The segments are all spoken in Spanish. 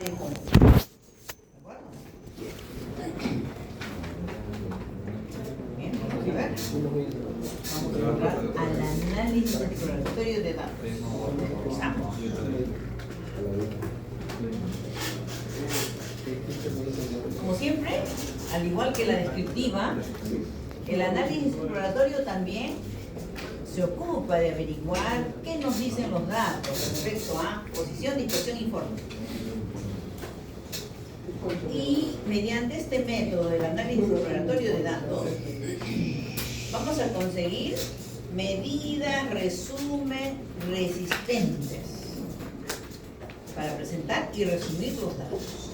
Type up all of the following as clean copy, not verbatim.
¿De acuerdo? Bien, vamos a ver. Vamos a entrar al análisis exploratorio de datos. Empezamos. Como siempre, al igual que la descriptiva, el análisis exploratorio también se ocupa de averiguar qué nos dicen los datos respecto a posición, dispersión y forma. Y mediante este método del análisis exploratorio de datos, vamos a conseguir medidas, resumen, resistentes para presentar y resumir los datos.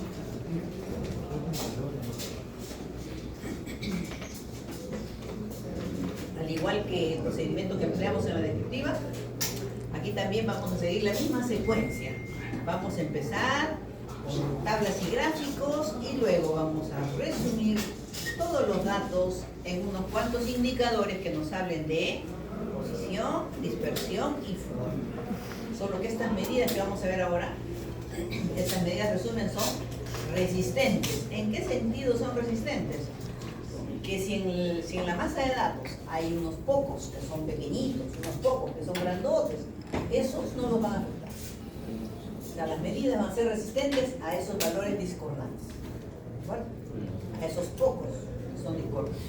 Al igual que el procedimiento que empleamos en la descriptiva, aquí también vamos a seguir la misma secuencia. Vamos a empezar con tablas y gráficos y luego vamos a resumir todos los datos en unos cuantos indicadores que nos hablen de posición, dispersión y forma. Solo que estas medidas que vamos a ver ahora, estas medidas resumen son resistentes. ¿En qué sentido son resistentes? Que si en la masa de datos hay unos pocos que son pequeñitos, unos pocos que son grandotes, esos no los van a afectar. O sea, las medidas van a ser resistentes a esos valores discordantes. ¿De acuerdo? A esos pocos que son discordantes.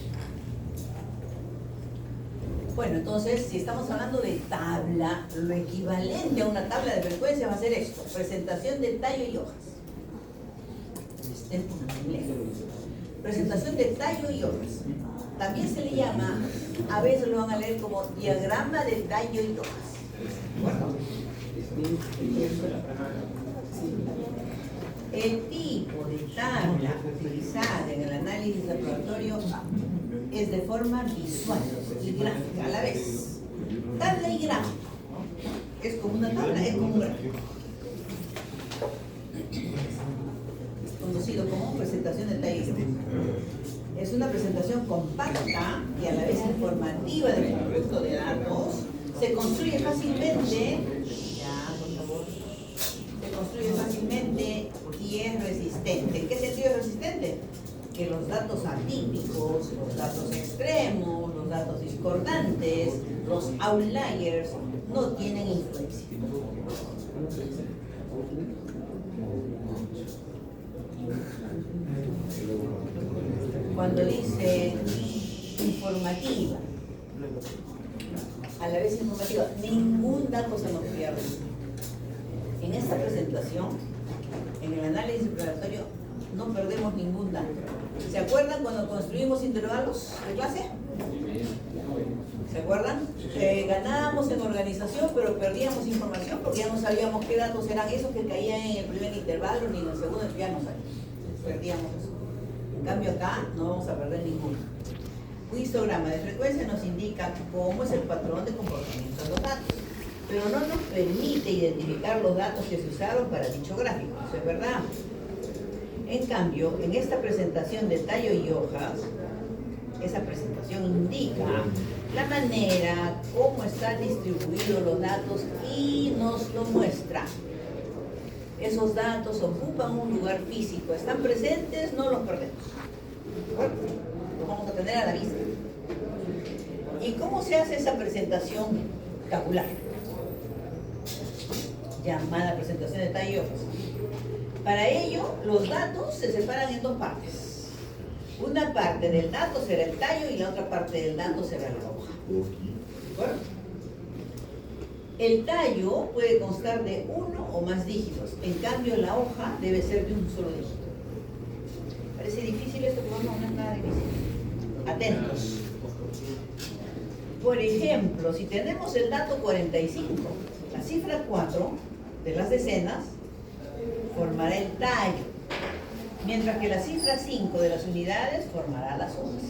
Bueno, entonces, si estamos hablando de tabla, lo equivalente a una tabla de frecuencia va a ser esto: presentación de tallo y hojas. Presentación de tallo y hojas. También se le llama, a veces lo van a leer como diagrama de tallo y hojas. Bueno, el tipo de tabla utilizada en el análisis exploratorio es de forma visual y gráfica a la vez. Tabla y gráfico, ¿no? Es como una tabla, es como un gráfico. Conocido como presentación de tallo y hojas. Es una presentación compacta y a la vez informativa del conjunto de datos. Se construye fácilmente, se construye fácilmente y es resistente. ¿En qué sentido es resistente? Que los datos atípicos, los datos extremos, los datos discordantes, los outliers no tienen influencia. Cuando dice informativa, a la vez informativa, ningún dato se nos pierde. En esta presentación, en el análisis exploratorio, no perdemos ningún dato. ¿Se acuerdan cuando construimos intervalos de clase? ¿Se acuerdan? Ganábamos en organización, pero perdíamos información porque ya no sabíamos qué datos eran esos que caían en el primer intervalo ni en el segundo, ya no sabíamos. Perdíamos eso. En cambio acá no vamos a perder ninguno. Un histograma de frecuencia nos indica cómo es el patrón de comportamiento de los datos, pero no nos permite identificar los datos que se usaron para dicho gráfico, ¿eso es verdad? En cambio, en esta presentación de tallo y hojas, esa presentación indica la manera, cómo están distribuidos los datos y nos lo muestra. Esos datos ocupan un lugar físico, están presentes, no los perdemos. Bueno, los vamos a tener a la vista. ¿Y cómo se hace esa presentación tabular? Llamada presentación de tallo y hojas. Para ello, los datos se separan en dos partes. Una parte del dato será el tallo y la otra parte del dato será la hoja. ¿De acuerdo? El tallo puede constar de uno o más dígitos. En cambio, la hoja debe ser de un solo dígito. ¿Parece difícil esto? No es nada difícil. Atentos. Por ejemplo, si tenemos el dato 45, la cifra 4 de las decenas formará el tallo, mientras que la cifra 5 de las unidades formará las hojas.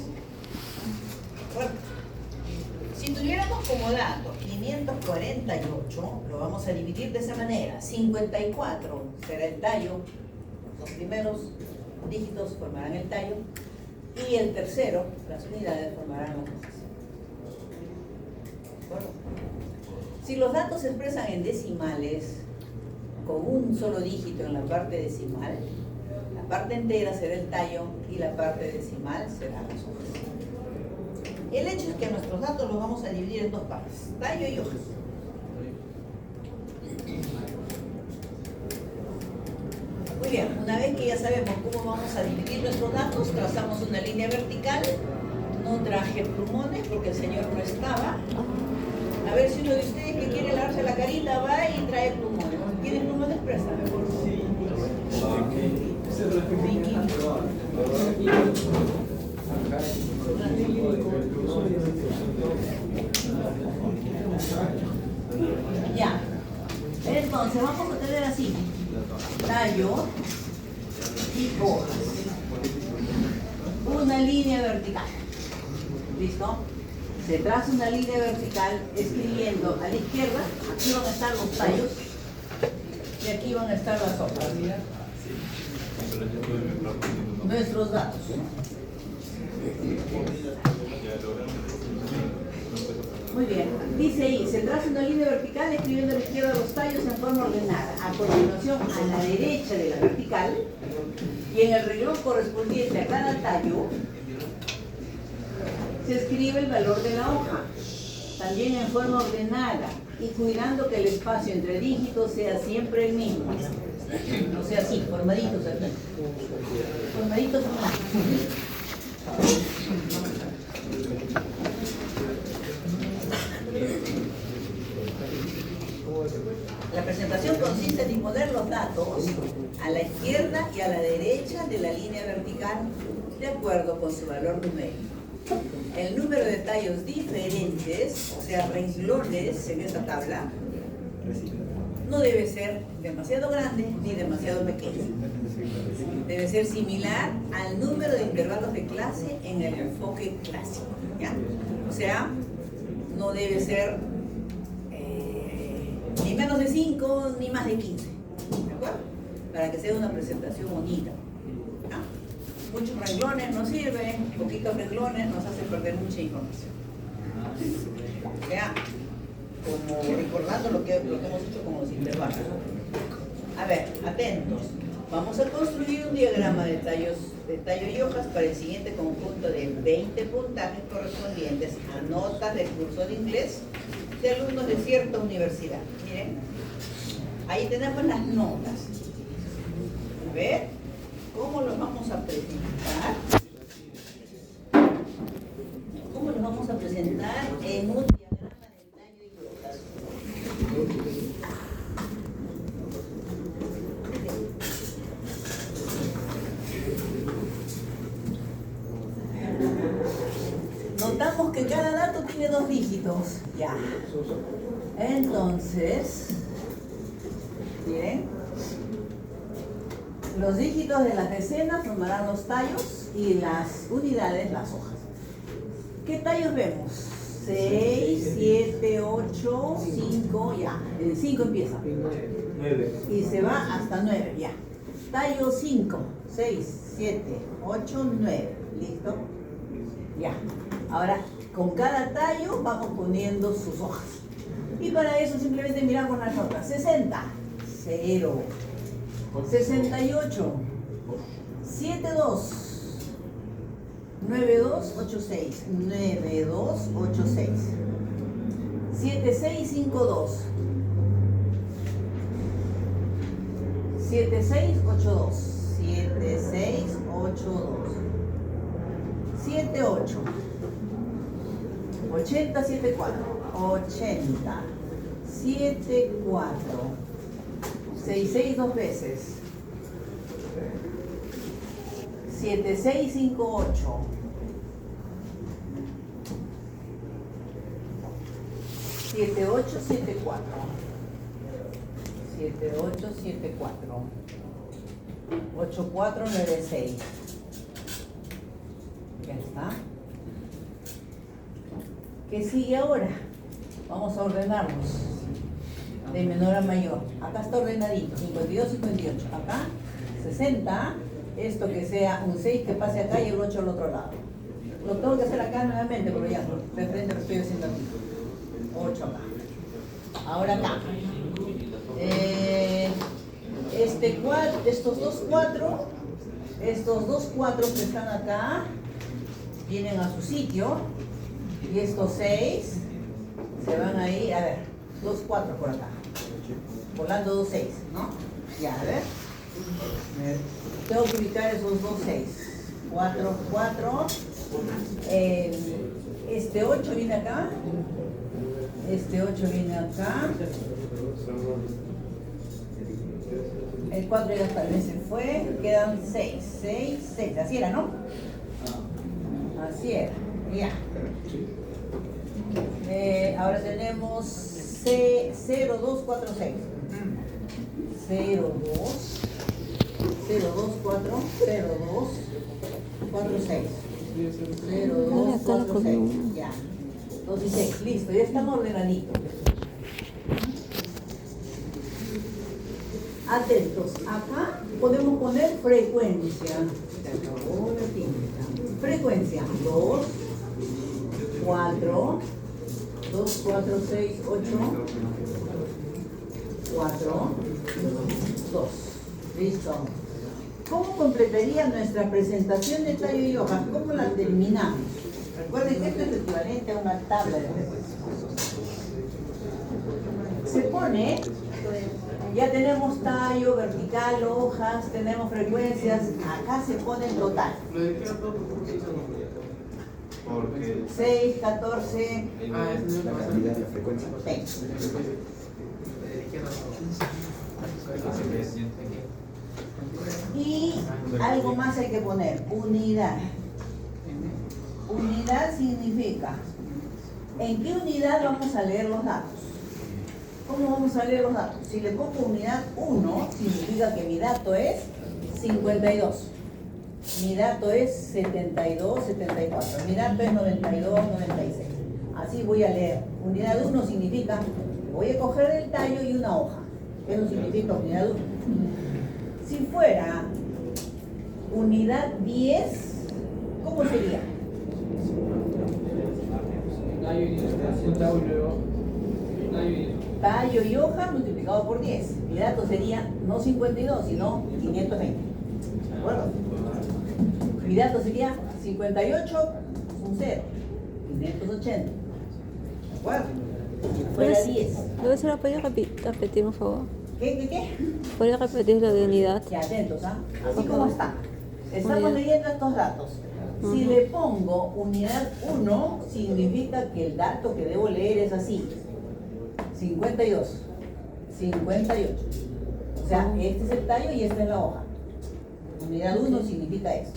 Bueno, si tuviéramos como dato 548, lo vamos a dividir de esa manera. 54 será el tallo, los primeros dígitos formarán el tallo, y el tercero, las unidades, formarán las hojas. ¿De acuerdo? Si los datos se expresan en decimales, con un solo dígito en la parte decimal, la parte entera será el tallo y la parte decimal será las hojas. El hecho es que nuestros datos los vamos a dividir en dos partes, tallo y hojas. Muy bien, una vez que ya sabemos cómo vamos a dividir nuestros datos, trazamos una línea vertical. No traje plumones porque el señor no estaba. A ver si uno de ustedes que quiere lavarse la carita va y trae plumones. ¿Tienes plumones? Préstame, por favor. Ya. Entonces vamos a tener así: tallo y hojas. Una línea vertical. ¿Listo? Se traza una línea vertical escribiendo a la izquierda, aquí van a estar los tallos y aquí van a estar las hojas. Nuestros datos. Muy bien, dice ahí, se traza una línea vertical escribiendo a la izquierda los tallos en forma ordenada. A continuación, a la derecha de la vertical y en el renglón correspondiente a cada tallo, se escribe el valor de la hoja, también en forma ordenada y cuidando que el espacio entre dígitos sea siempre el mismo. O sea, así, formaditos aquí. Formaditos aquí. La presentación consiste en disponer los datos a la izquierda y a la derecha de la línea vertical de acuerdo con su valor numérico. El número de tallos diferentes, o sea, renglones en esta tabla, no debe ser demasiado grande ni demasiado pequeño. Debe ser similar al número de intervalos de clase en el enfoque clásico, ¿ya? O sea, no debe ser ni menos de 5 ni más de 15, ¿de acuerdo? Para que sea una presentación bonita, ¿ya? Muchos renglones no sirven, poquitos renglones nos hacen perder mucha información. O sea, como recordando lo que hemos hecho con los intervalos. A ver, atentos. Vamos a construir un diagrama de tallo y hojas para el siguiente conjunto de 20 puntajes correspondientes a notas del curso de inglés de alumnos de cierta universidad. Miren, ahí tenemos las notas. A ver, ¿cómo los vamos a presentar? ¿Cómo los vamos a presentar en un diagrama de tallo y hojas? Notamos que cada dato tiene 2 dígitos. Ya. Entonces, miren, los dígitos de las decenas formarán los tallos y las unidades las hojas. ¿Qué tallos vemos? 6, 7, 8, 5, ya. El 5 empieza. 9. Y se va hasta 9, ya. Tallo 5, 6, 7, 8, 9. ¿Listo? Ya. Ahora, con cada tallo vamos poniendo sus hojas. Y para eso simplemente miramos las notas. 60, 0. 68, 72, 92, 86, 92, 86, 76, 52, 76, 82, 76, 82, 78, 80, 74, 80, 74, 66 dos veces, 7658, 7874, 7874, 8496. Ya está. ¿Qué sigue ahora? Vamos a ordenarlos de menor a mayor. Acá está ordenadito, 52, 58. Acá, 60. Esto que sea un 6 que pase acá y el 8 al otro lado. Lo tengo que hacer acá nuevamente, pero ya, de frente lo estoy haciendo aquí. 8 acá. Ahora acá. estos dos cuatro que están acá, vienen a su sitio, y estos 6 se van ahí, a ver, 2 4 por acá, volando 2 6, ¿no? Ya, a ver. Tengo que ubicar esos 2 6, 4 4, este 8 viene acá, este 8 viene acá, el 4 ya también se fue, quedan 6, 6, 6, así era, ¿no? Así era, ya. Ahora tenemos 0, 2, 4, 6. 0, 2, 0, 2, 4, 0, 2, 4, 6. 0, 2, 4, 6. Ya. 2 y 6, listo, ya estamos ordenaditos. Atentos, acá podemos poner frecuencia. Se acabó la tinta. Frecuencia 2, 4, 2, 4, 6, 8, 4, 2. Listo. ¿Cómo completaría nuestra presentación de tallo y hojas? ¿Cómo la terminamos? Recuerden que esto es equivalente a una tabla de frecuencias. Se pone, ya tenemos tallo, vertical, hojas, tenemos frecuencias, acá se pone el total. 6, 14, la cantidad de la frecuencia. 6. Y algo más hay que poner, unidad. Unidad significa, ¿en qué unidad vamos a leer los datos? ¿Cómo vamos a leer los datos? Si le pongo unidad 1, significa que mi dato es 52. Mi dato es 72, 74. Mi dato es 92, 96. Así voy a leer. Unidad 1 significa, voy a coger el tallo y una hoja. Eso significa unidad 1. Si fuera unidad 10, ¿cómo sería? Tallo y hoja multiplicado por 10. Mi dato sería no 52, sino 520. ¿De acuerdo? Mi dato sería 58, un 0. 580. ¿De acuerdo? Fuera 10. ¿Se lo podría repetir, por favor? ¿Qué? ¿Podría repetir lo de unidad? Ya, atentos, ¿ah? Así como está. Estamos leyendo estos datos. Si le pongo unidad 1, significa que el dato que debo leer es así. 52, 58. O sea, este es el tallo y esta es la hoja. Unidad 1 significa eso.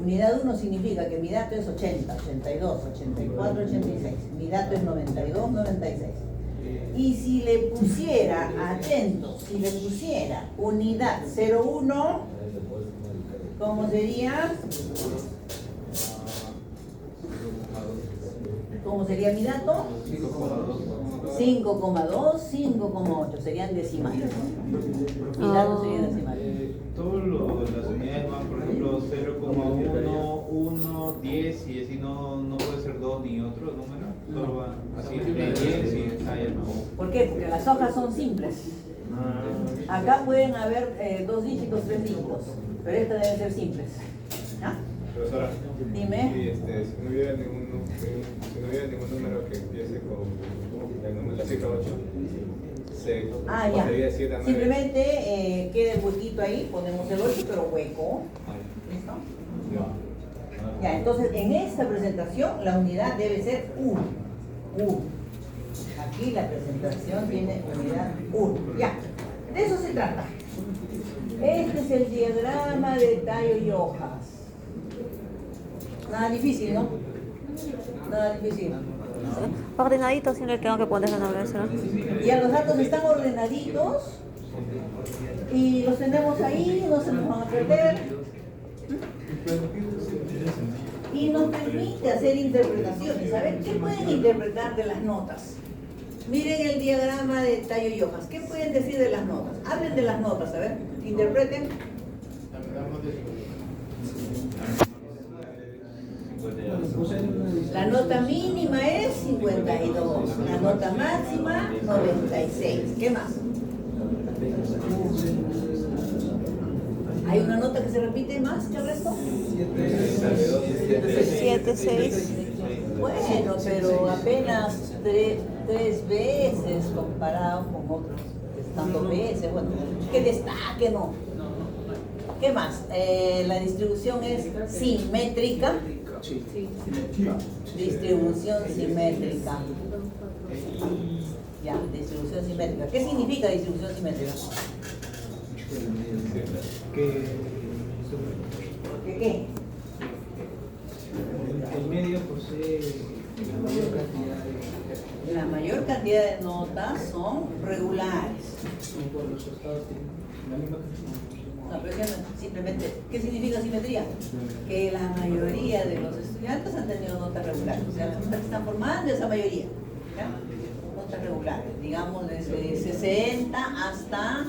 Unidad 1 significa que mi dato es 80, 82, 84, 86. Mi dato es 92, 96. Y si le pusiera, atentos, si le pusiera unidad 01, ¿cómo sería? ¿Cómo sería mi dato? 5,2, 5,8. Serían decimales. Mi dato sería decimal. Todas las unidades van, por ejemplo, 0,1, 1, 10 y así no puede ser 2 ni otro número. Solo va así, de 10 y ¿Por qué? Porque las hojas son simples. Acá pueden haber 2 dígitos, 3 dígitos, pero estas deben ser simples. ¿Ya? Profesora, Dime. si no hubiera ningún número que empiece con el número, la cifra 8, se Ya. podría decir también. Simplemente queda el huequito ahí, ponemos el 8, pero hueco. ¿Listo? Ya, entonces en esta presentación la unidad debe ser 1. Aquí la presentación tiene unidad 1. Ya, de eso se trata. Este es el diagrama de tallo y hojas. Nada difícil, ¿no? Nada difícil. Ordenadito, siempre tengo que poner una vez, ¿no? Ya los datos están ordenaditos y los tenemos ahí, no se nos van a perder. Y nos permite hacer interpretaciones. A ver, ¿qué pueden interpretar de las notas? Miren el diagrama de tallo y hojas. ¿Qué pueden decir de las notas? Hablen de las notas, a ver, interpreten. La nota mínima es 52, la nota máxima 96. ¿Qué más? ¿Hay una nota que se repite más que el resto? 7, 6. Bueno, pero apenas tres veces comparado con otros que están 2 veces. Bueno, que destaque, ¿no? ¿Qué más? La distribución es simétrica. Distribución simétrica. Ya, distribución simétrica. ¿Qué significa distribución simétrica? Que ¿Qué? el medio posee la mayor cantidad de... La mayor cantidad de notas son regulares. Los estados tienen la misma No, pero es que simplemente, ¿qué significa simetría? Que la mayoría de los estudiantes han tenido notas regulares. O sea, las notas que están formando esa mayoría. ¿Ya? Notas regulares, digamos desde 60 hasta...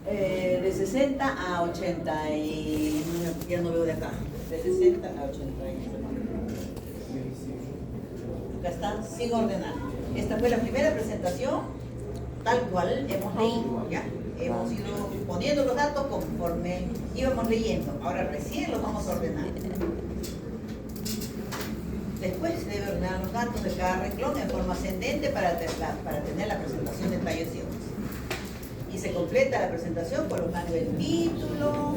de 60 a 80 y... ya no veo de acá. De 60 a 80 y... Acá está, sin ordenar. Esta fue la primera presentación, tal cual hemos leído, ¿ya? Hemos ido poniendo los datos conforme íbamos leyendo. Ahora recién los vamos a ordenar. Después se debe ordenar los datos de cada renglón en forma ascendente para tener la presentación de tallos y hojas. Y se completa la presentación colocando el título,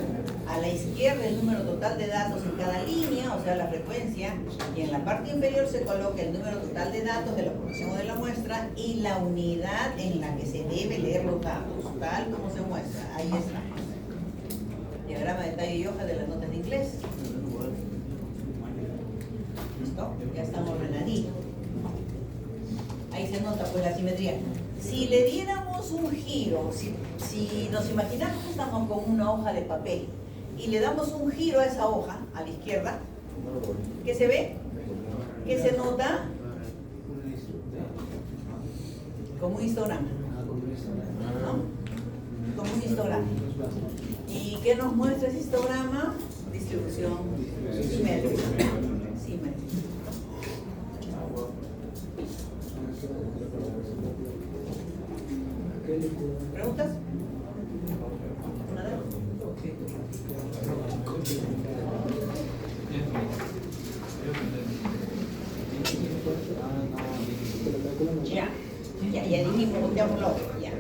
a la izquierda el número total de datos en cada línea, o sea la frecuencia, y en la parte inferior se coloca el número total de datos de la población o de la muestra y la unidad en la que se debe leer los datos, tal como se muestra. Ahí está. Diagrama de tallo y hoja de las notas de inglés. ¿Listo? Ya estamos ordenaditos. Ahí se nota pues la simetría. Si le diéramos un giro, si nos imaginamos que estamos con una hoja de papel y le damos un giro a esa hoja, a la izquierda, ¿qué se ve? ¿Qué se nota? Como un histograma. ¿No? Como un histograma. ¿Y qué nos muestra ese histograma? Distribución simétrica. Simétrica. ¿Preguntas? ¿Nada? Ya dijimos, volteamos la hoja, ya.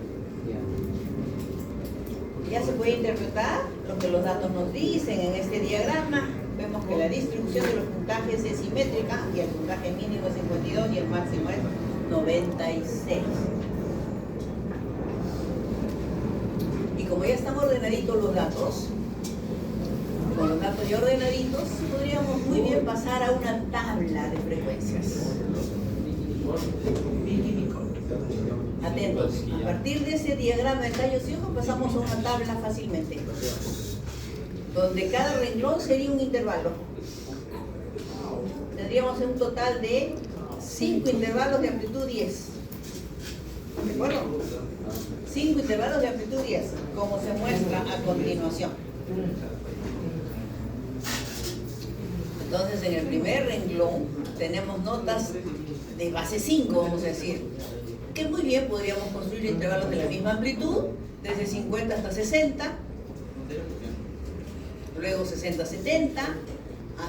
Ya se puede interpretar lo que los datos nos dicen en este diagrama. Vemos que la distribución de los puntajes es simétrica y el puntaje mínimo es 52 y el máximo es 96. Y como ya están ordenaditos los datos, con los datos ya ordenaditos, podríamos muy bien pasar a una tabla de frecuencias. Atentos, a partir de ese diagrama de tallos y hojas pasamos a una tabla fácilmente, donde cada renglón sería un intervalo. Tendríamos un total de 5 intervalos de amplitud 10. ¿De acuerdo? 5 intervalos de amplitud 10, como se muestra a continuación. Entonces, en el primer renglón tenemos notas de base 5, vamos a decir, que muy bien podríamos construir intervalos de la misma amplitud, desde 50 hasta 60, luego 60 a 70,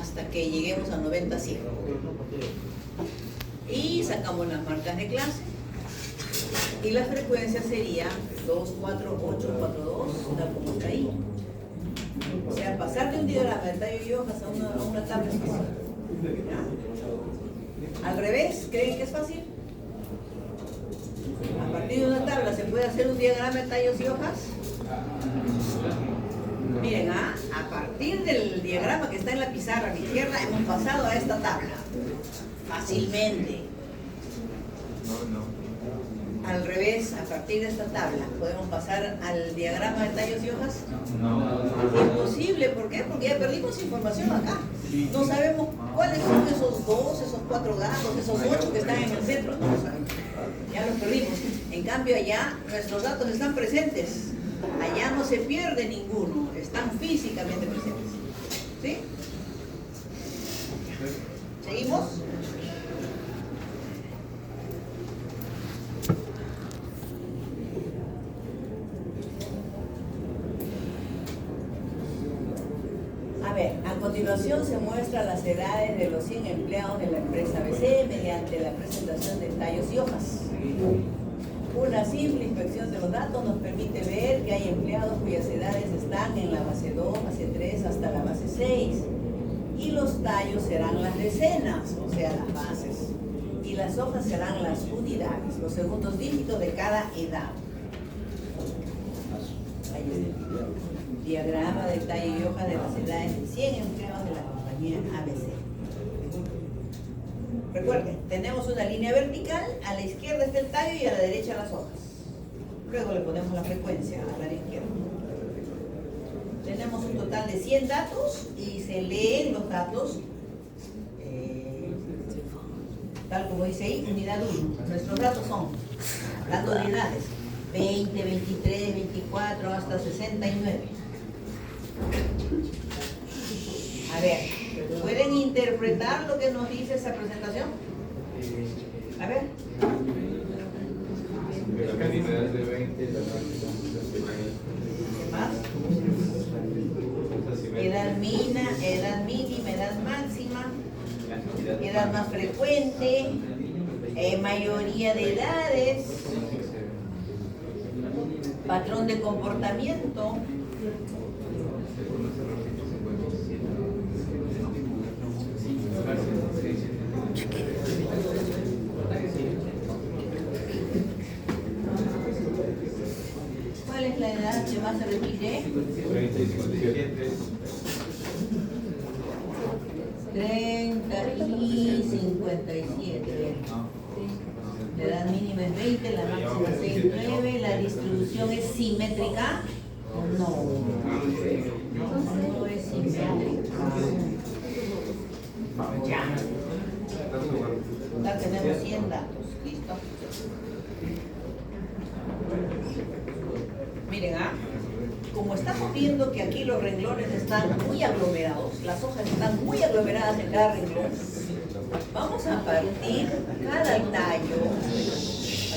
hasta que lleguemos a 90 a 100. Y sacamos las marcas de clase. Y la frecuencia sería 2, 4, 8, 4, 2, tal como está ahí. O sea, pasar de un diagrama de tallo y hojas a una tabla es fácil. ¿Ya? Al revés, ¿creen que es fácil? A partir de una tabla se puede hacer un diagrama de tallos y hojas. Miren, a partir del diagrama que está en la pizarra a la izquierda hemos pasado a esta tabla. Fácilmente. Al revés, a partir de esta tabla, ¿podemos pasar al diagrama de tallos y hojas? Imposible, ¿por qué? Porque ya perdimos información acá. No sabemos cuáles son esos 2, esos 4 datos, esos 8 que están en el centro. No lo sabemos. Ya los perdimos. En cambio, allá nuestros datos están presentes. Allá no se pierde ninguno, están físicamente presentes. ¿Sí? ¿Seguimos? A ver, a continuación se muestran las edades de los 100 empleados de la empresa ABC mediante la presentación de tallos y hojas. Una simple inspección de los datos nos permite ver que hay empleados cuyas edades están en la base 2, base 3 hasta la base 6. Y los tallos serán las decenas, o sea, las bases. Y las hojas serán las unidades, los segundos dígitos de cada edad. Ahí está. Diagrama de tallo y hoja de las edades de 100 empleados de la compañía ABC. Recuerden, tenemos una línea vertical, a la izquierda está el tallo y a la derecha las hojas. Luego le ponemos la frecuencia a la izquierda. Tenemos un total de 100 datos y se leen los datos tal como dice ahí, unidad 1. Nuestros datos son, hablando de edades, 20, 23, 24 hasta 69. A ver, ¿pueden interpretar lo que nos dice esa presentación? A ver. La cantidad de 20, la máxima. ¿Qué más? Edad mínima, edad máxima, edad más frecuente, mayoría de edades, patrón de comportamiento. ¿Cuál es la edad que más se repite? 30 y 57. La edad mínima es 20, la máxima es 9. ¿La distribución es simétrica? No. No es simétrica. Ya. Ya tenemos 100 datos. ¿Listo? Miren, como estamos viendo que aquí los renglones están muy aglomerados, las hojas están muy aglomeradas en cada renglón, vamos a partir cada tallo,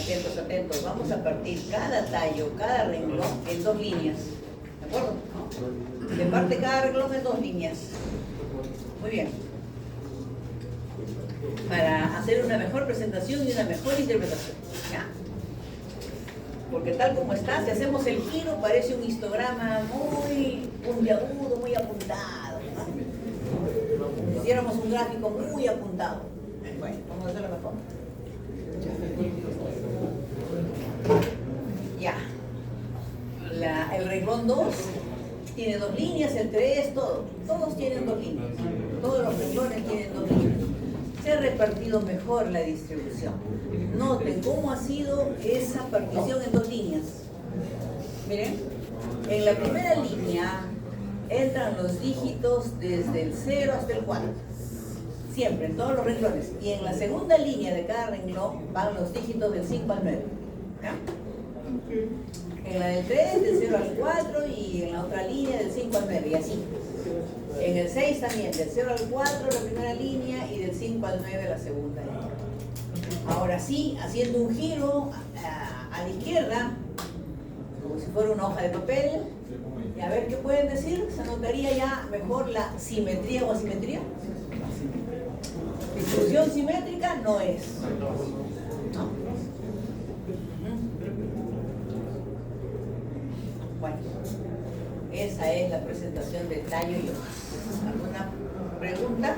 atentos, atentos, vamos a partir cada tallo, cada renglón en 2 líneas, ¿de acuerdo? Se parte cada renglón en 2 líneas. Muy bien. Para hacer una mejor presentación y una mejor interpretación. ¿Ya? Porque tal como está, si hacemos el giro, parece un histograma muy puntiagudo, muy apuntado, ¿no? Si hiciéramos un gráfico muy apuntado. Bueno, vamos a hacerlo mejor. Ya. El renglón 2 tiene 2 líneas, el 3, todos tienen 2 líneas. Todos los renglones tienen 2 líneas. Se ha repartido mejor la distribución. Noten cómo ha sido esa partición en 2 líneas. Miren, en la primera línea entran los dígitos desde el 0 hasta el 4. Siempre, en todos los renglones. Y en la segunda línea de cada renglón van los dígitos del 5 al 9. ¿Ya? En la del 3, del 0 al 4 y en la otra línea del 5 al 9 y así. En el 6 también, del 0 al 4 la primera línea y del 5 al 9 la segunda línea. Ahora sí, haciendo un giro a la izquierda, como si fuera una hoja de papel, y a ver qué pueden decir, se notaría ya mejor la simetría o asimetría. Distribución simétrica no es. ¿No? Bueno, esa es la presentación de tallo y hojas. ¿Alguna pregunta?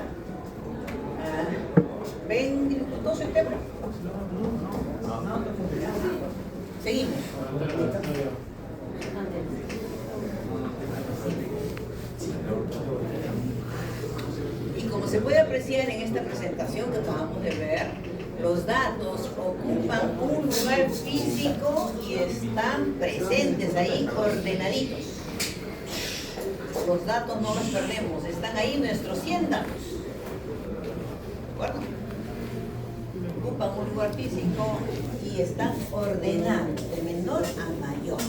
¿Ven dificultoso el tema? Seguimos. Y como se puede apreciar en esta presentación que acabamos de ver, los datos ocupan un lugar físico y están presentes ahí, ordenaditos. Los datos no los perdemos, están ahí nuestros 100 datos. ¿De acuerdo? Ocupan un lugar físico y están ordenados de menor a mayor.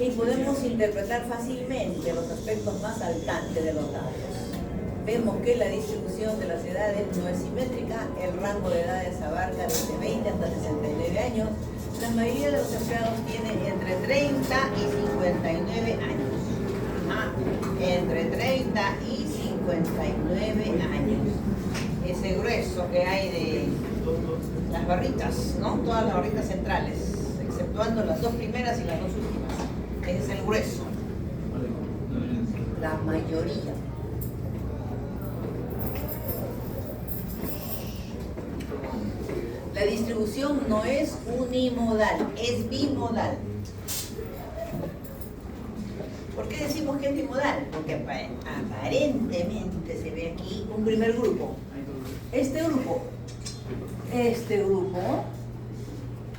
Y podemos interpretar fácilmente los aspectos más saltantes de los datos. Vemos que la distribución de las edades no es simétrica, el rango de edades abarca desde 20 hasta 69 años, la mayoría de los empleados tienen entre 30 y 59 años. entre 30 y 59 años. Ese grueso que hay de las barritas, ¿no? Todas las barritas centrales, exceptuando las dos primeras y las dos últimas. Ese es el grueso. La mayoría. La distribución no es unimodal, es bimodal. ¿Por qué decimos que es bimodal? Porque aparentemente se ve aquí un primer grupo. Este grupo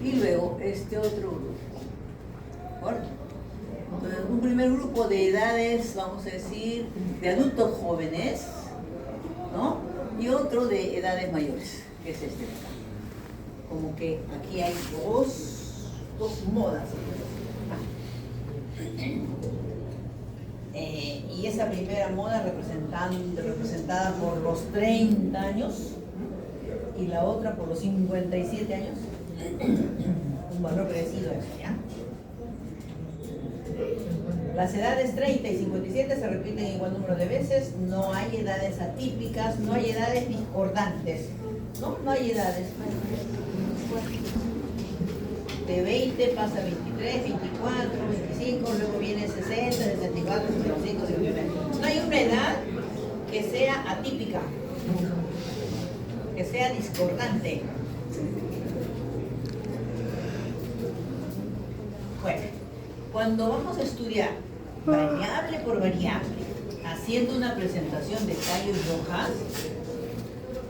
y luego este otro grupo. Entonces, un primer grupo de edades, vamos a decir, de adultos jóvenes, ¿no? Y otro de edades mayores, que es este de acá. Como que aquí hay dos modas. Y esa primera moda representada por los 30 años y la otra por los 57 años. Un valor crecido eso, ¿ya? Las edades 30 y 57 se repiten en igual número de veces, no hay edades atípicas, no hay edades discordantes, no hay edades. De 20 pasa a 23, 24, 25, luego viene 60, 64, 65, 69. No hay una edad que sea atípica, que sea discordante. Bueno, cuando vamos a estudiar variable por variable, haciendo una presentación de tallo y hojas,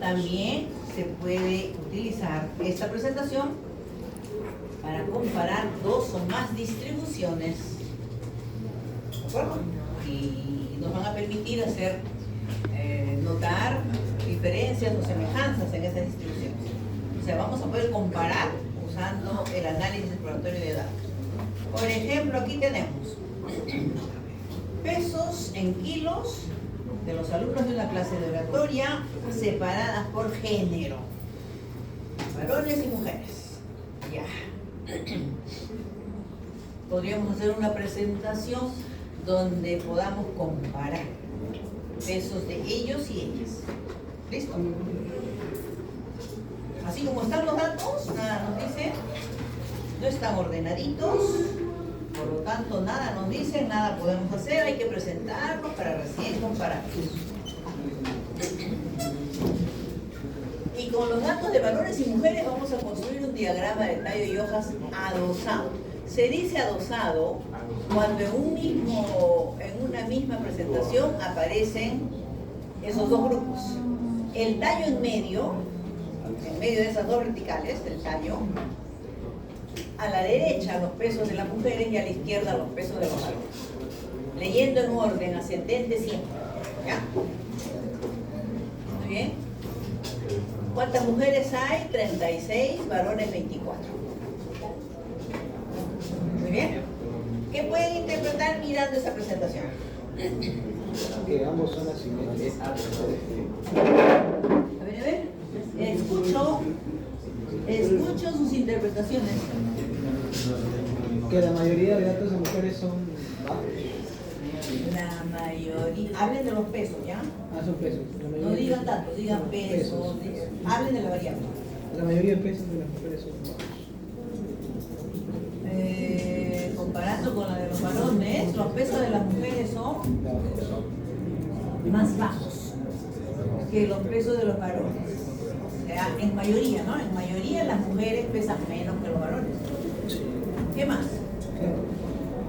también se puede utilizar esta presentación para comparar dos o más distribuciones, ¿de acuerdo? Y nos van a permitir hacer, notar diferencias o semejanzas en esas distribuciones. O sea, vamos a poder comparar usando el análisis exploratorio de datos. Por ejemplo, aquí tenemos pesos en kilos de los alumnos de una clase de oratoria separadas por género, varones y mujeres. Ya. Podríamos hacer una presentación donde podamos comparar pesos de ellos y ellas. ¿Listo? Así como están los datos, nada nos dice, no están ordenaditos, por lo tanto nada nos dicen, nada podemos hacer, hay que presentarlos para recién comparar. Y con los datos de varones y mujeres vamos a construir un diagrama de tallo y hojas adosado. Se dice adosado cuando en una misma presentación aparecen esos dos grupos. El tallo en medio de esas dos verticales del tallo, a la derecha los pesos de las mujeres y a la izquierda los pesos de los varones. Leyendo en orden ascendente siempre. ¿Ya? Muy bien. ¿Cuántas mujeres hay? 36, varones 24. Muy bien. ¿Qué pueden interpretar mirando esa presentación? Que ambos son asimétricos. A ver. Escucho sus interpretaciones. Que la mayoría de datos de mujeres son bajos. La mayoría. Hablen de los pesos, ¿ya? Son pesos. No digan datos, digan pesos. Hablen de la variable. La mayoría de pesos de las mujeres son bajos. Comparando con la de los varones, los pesos de las mujeres son más bajos que los pesos de los varones. O sea, en mayoría, ¿no? En mayoría las mujeres pesan menos que los varones. ¿Qué más?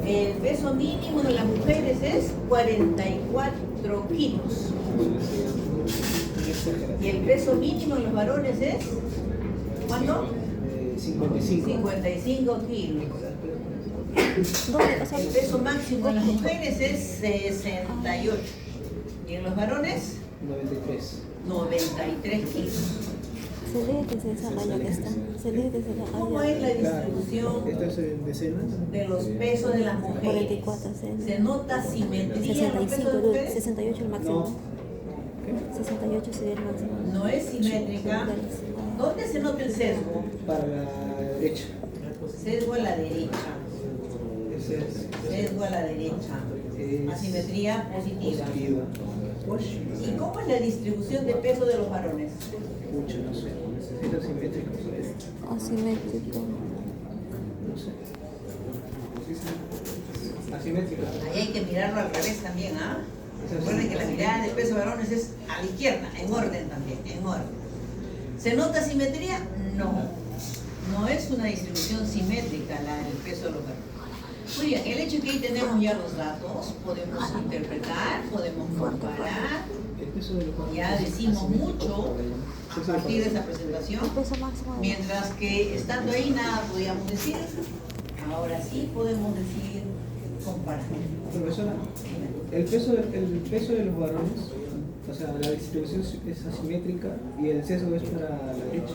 El peso mínimo de las mujeres es 44 kilos. Y el peso mínimo de los varones es, ¿cuánto? 55 kilos. El peso máximo de las mujeres es 68. ¿Y en los varones? 93 kilos. Se lee desde esa raya que está. Se lee desde la raya. ¿Cómo es la distribución ¿Estas en decenas? de los pesos de las mujeres? 44, ¿Se nota simetría en los pesos de 65, mujeres? 68 el máximo. 68 sería el máximo. No es simétrica. ¿Dónde se nota el sesgo? Para la derecha. Sesgo a la derecha. Sesgo a la derecha. Es Asimetría positiva. positiva. Osh, ¿Y cómo es la distribución de peso de los varones? mucho, no sé. Necesito simétrico. Asimétrico. No sé. Asimétrico. Ahí hay que mirarlo al revés también, ¿ah? Recuerden que la mirada del peso de varones es a la izquierda, en orden también, en orden. ¿Se nota simetría? No. No es una distribución simétrica del peso de los varones. Muy bien, el hecho de que ahí tenemos ya los datos, podemos interpretar, podemos comparar. El peso de los varones Ya es decimos asimétrico. mucho a partir de esa presentación. El peso máximo de Mientras que estando ahí nada podíamos decir, ahora sí podemos decir comparar. Profesora, el peso de los varones, o sea, la distribución es asimétrica y el sesgo es para la derecha.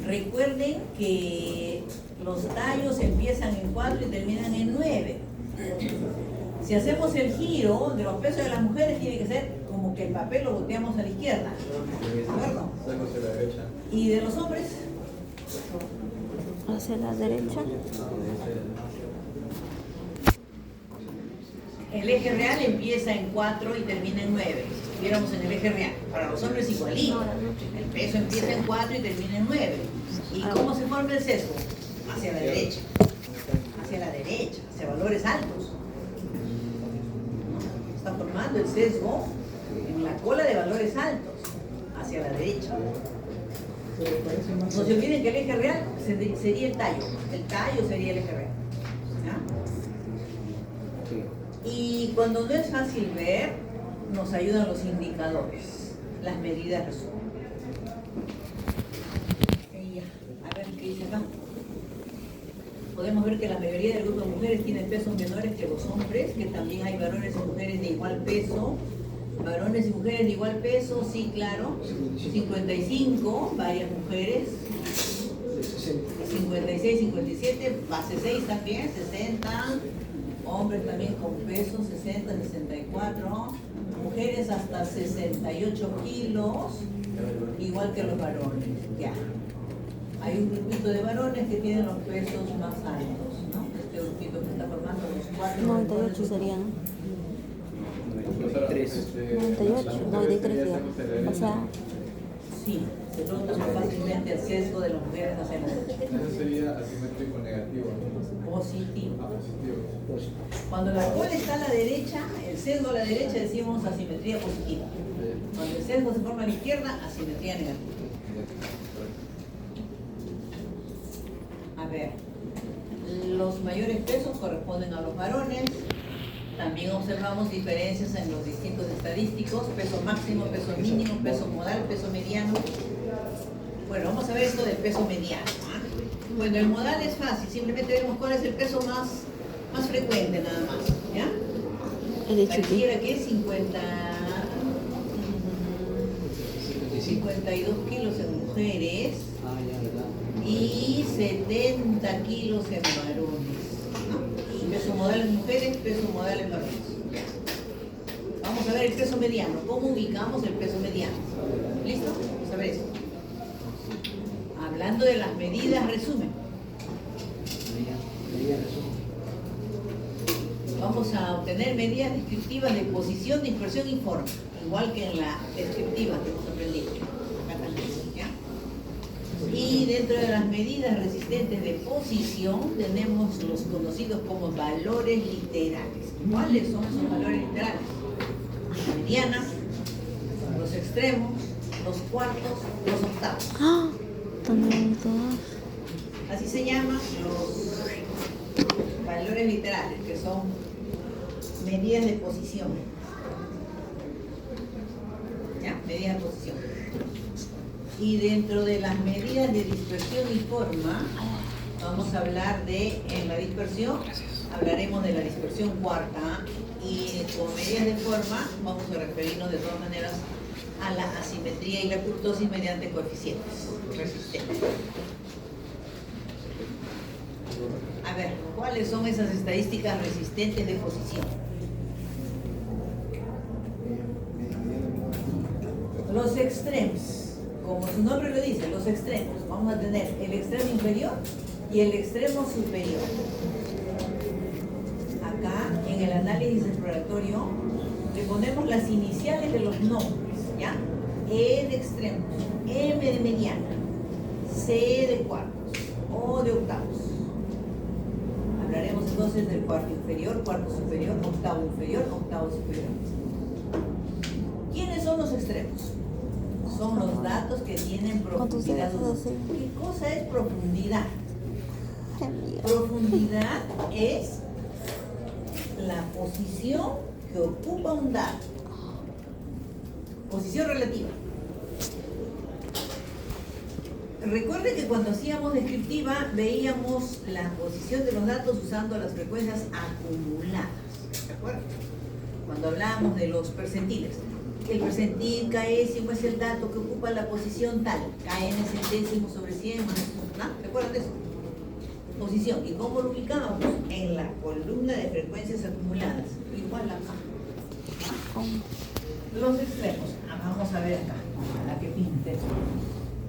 Recuerden que los tallos empiezan en 4 y terminan en 9. Si hacemos el giro de los pesos de las mujeres, tiene que ser como que el papel lo volteamos a la izquierda. ¿De acuerdo? Salgo hacia la derecha. ¿Y de los hombres? hacia la derecha. El eje real empieza en 4 y termina en 9. Si estuviéramos en el eje real, para los hombres igualito. El peso empieza en 4 y termina en 9. ¿Y cómo se forma el sesgo? Hacia la derecha. Hacia la derecha, hacia valores altos. Está formando el sesgo en la cola de valores altos, hacia la derecha. No se olviden que el eje real sería el tallo. El tallo sería el eje real. ¿Ya? Y cuando no es fácil ver, nos ayudan los indicadores, las medidas resumen. A ver qué dice acá. Podemos ver que la mayoría del grupo de mujeres tienen pesos menores que los hombres, que también hay varones y mujeres de igual peso. Varones y mujeres de igual peso, sí, claro. 55, varias mujeres. 56, 57, base 6 también, 60. Hombres también con peso, 60, 64. Mujeres hasta 68 kilos, igual que los varones. Ya. Hay un grupito de varones que tienen los pesos más altos, ¿no? Este grupito que está formando los 4. 98 sería, ¿no? 93. 98, 93 ya. O sea, Sí, se nota más fácilmente el sesgo de las mujeres hacia la derecha. Eso sería asimétrico negativo, ¿no? Positivo. Ah, positivo. Cuando la cola está a la derecha, el sesgo a la derecha decimos asimetría positiva. Cuando el sesgo se forma a la izquierda, asimetría negativa. A ver, los mayores pesos corresponden a los varones. También observamos diferencias en los distintos estadísticos, peso máximo, peso mínimo, peso modal, peso mediano. Bueno, vamos a ver esto del peso mediano. ¿Ah? Bueno, el modal es fácil, simplemente vemos cuál es el peso más frecuente nada más. ¿Ya? el de Aquí Chucky. era que 52 kilos en mujeres y 70 kilos en varones. ¿No? Peso modal en mujeres, peso modal en varones. Vamos a ver el peso mediano. ¿Cómo ubicamos el peso mediano? ¿Listo? Vamos a ver eso. Hablando de las medidas, resumen. Vamos a obtener medidas descriptivas de posición, dispersión y forma, igual que en la descriptiva que hemos aprendido. Acá también, ¿ya? Y dentro de las medidas resistentes de posición tenemos los conocidos como valores literales. ¿Cuáles son esos valores literales? La mediana, los extremos, los cuartos, los octavos. ¡Ah! También todas. Así se llaman los valores literales, que son medidas de posición. ¿Ya? Medidas de posición. Y dentro de las medidas de dispersión y forma, vamos a hablar de, en la dispersión, hablaremos de la dispersión cuarta, y con medidas de forma vamos a referirnos de todas maneras a la asimetría y la kurtosis mediante coeficientes resistentes. A ver, ¿cuáles son esas estadísticas resistentes de posición? Los extremos, como su nombre lo dice, los extremos. Vamos a tener el extremo inferior y el extremo superior. Acá, en el análisis exploratorio, le ponemos las iniciales de los nombres, ¿ya? E de extremos, M de mediana, C de cuartos, O de octavos. Hablaremos entonces del cuarto inferior, cuarto superior, octavo inferior, octavo superior. ¿Quiénes son los extremos? Son los datos que tienen Con tus profundidad. dedos así. ¿Qué cosa es profundidad? Ay, mira. Profundidad es la posición que ocupa un dato. Posición relativa. Recuerde que cuando hacíamos descriptiva veíamos la posición de los datos usando las frecuencias acumuladas. ¿De acuerdo? Cuando hablábamos de los percentiles. El percentil késimo es el dato que ocupa la posición tal. Kn es el décimo sobre 100 más. ¿No? ¿Te acuerdas de eso? Posición. ¿Y cómo lo ubicábamos? En la columna de frecuencias acumuladas. Igual acá. Los extremos. Vamos a ver acá. A la que pinte.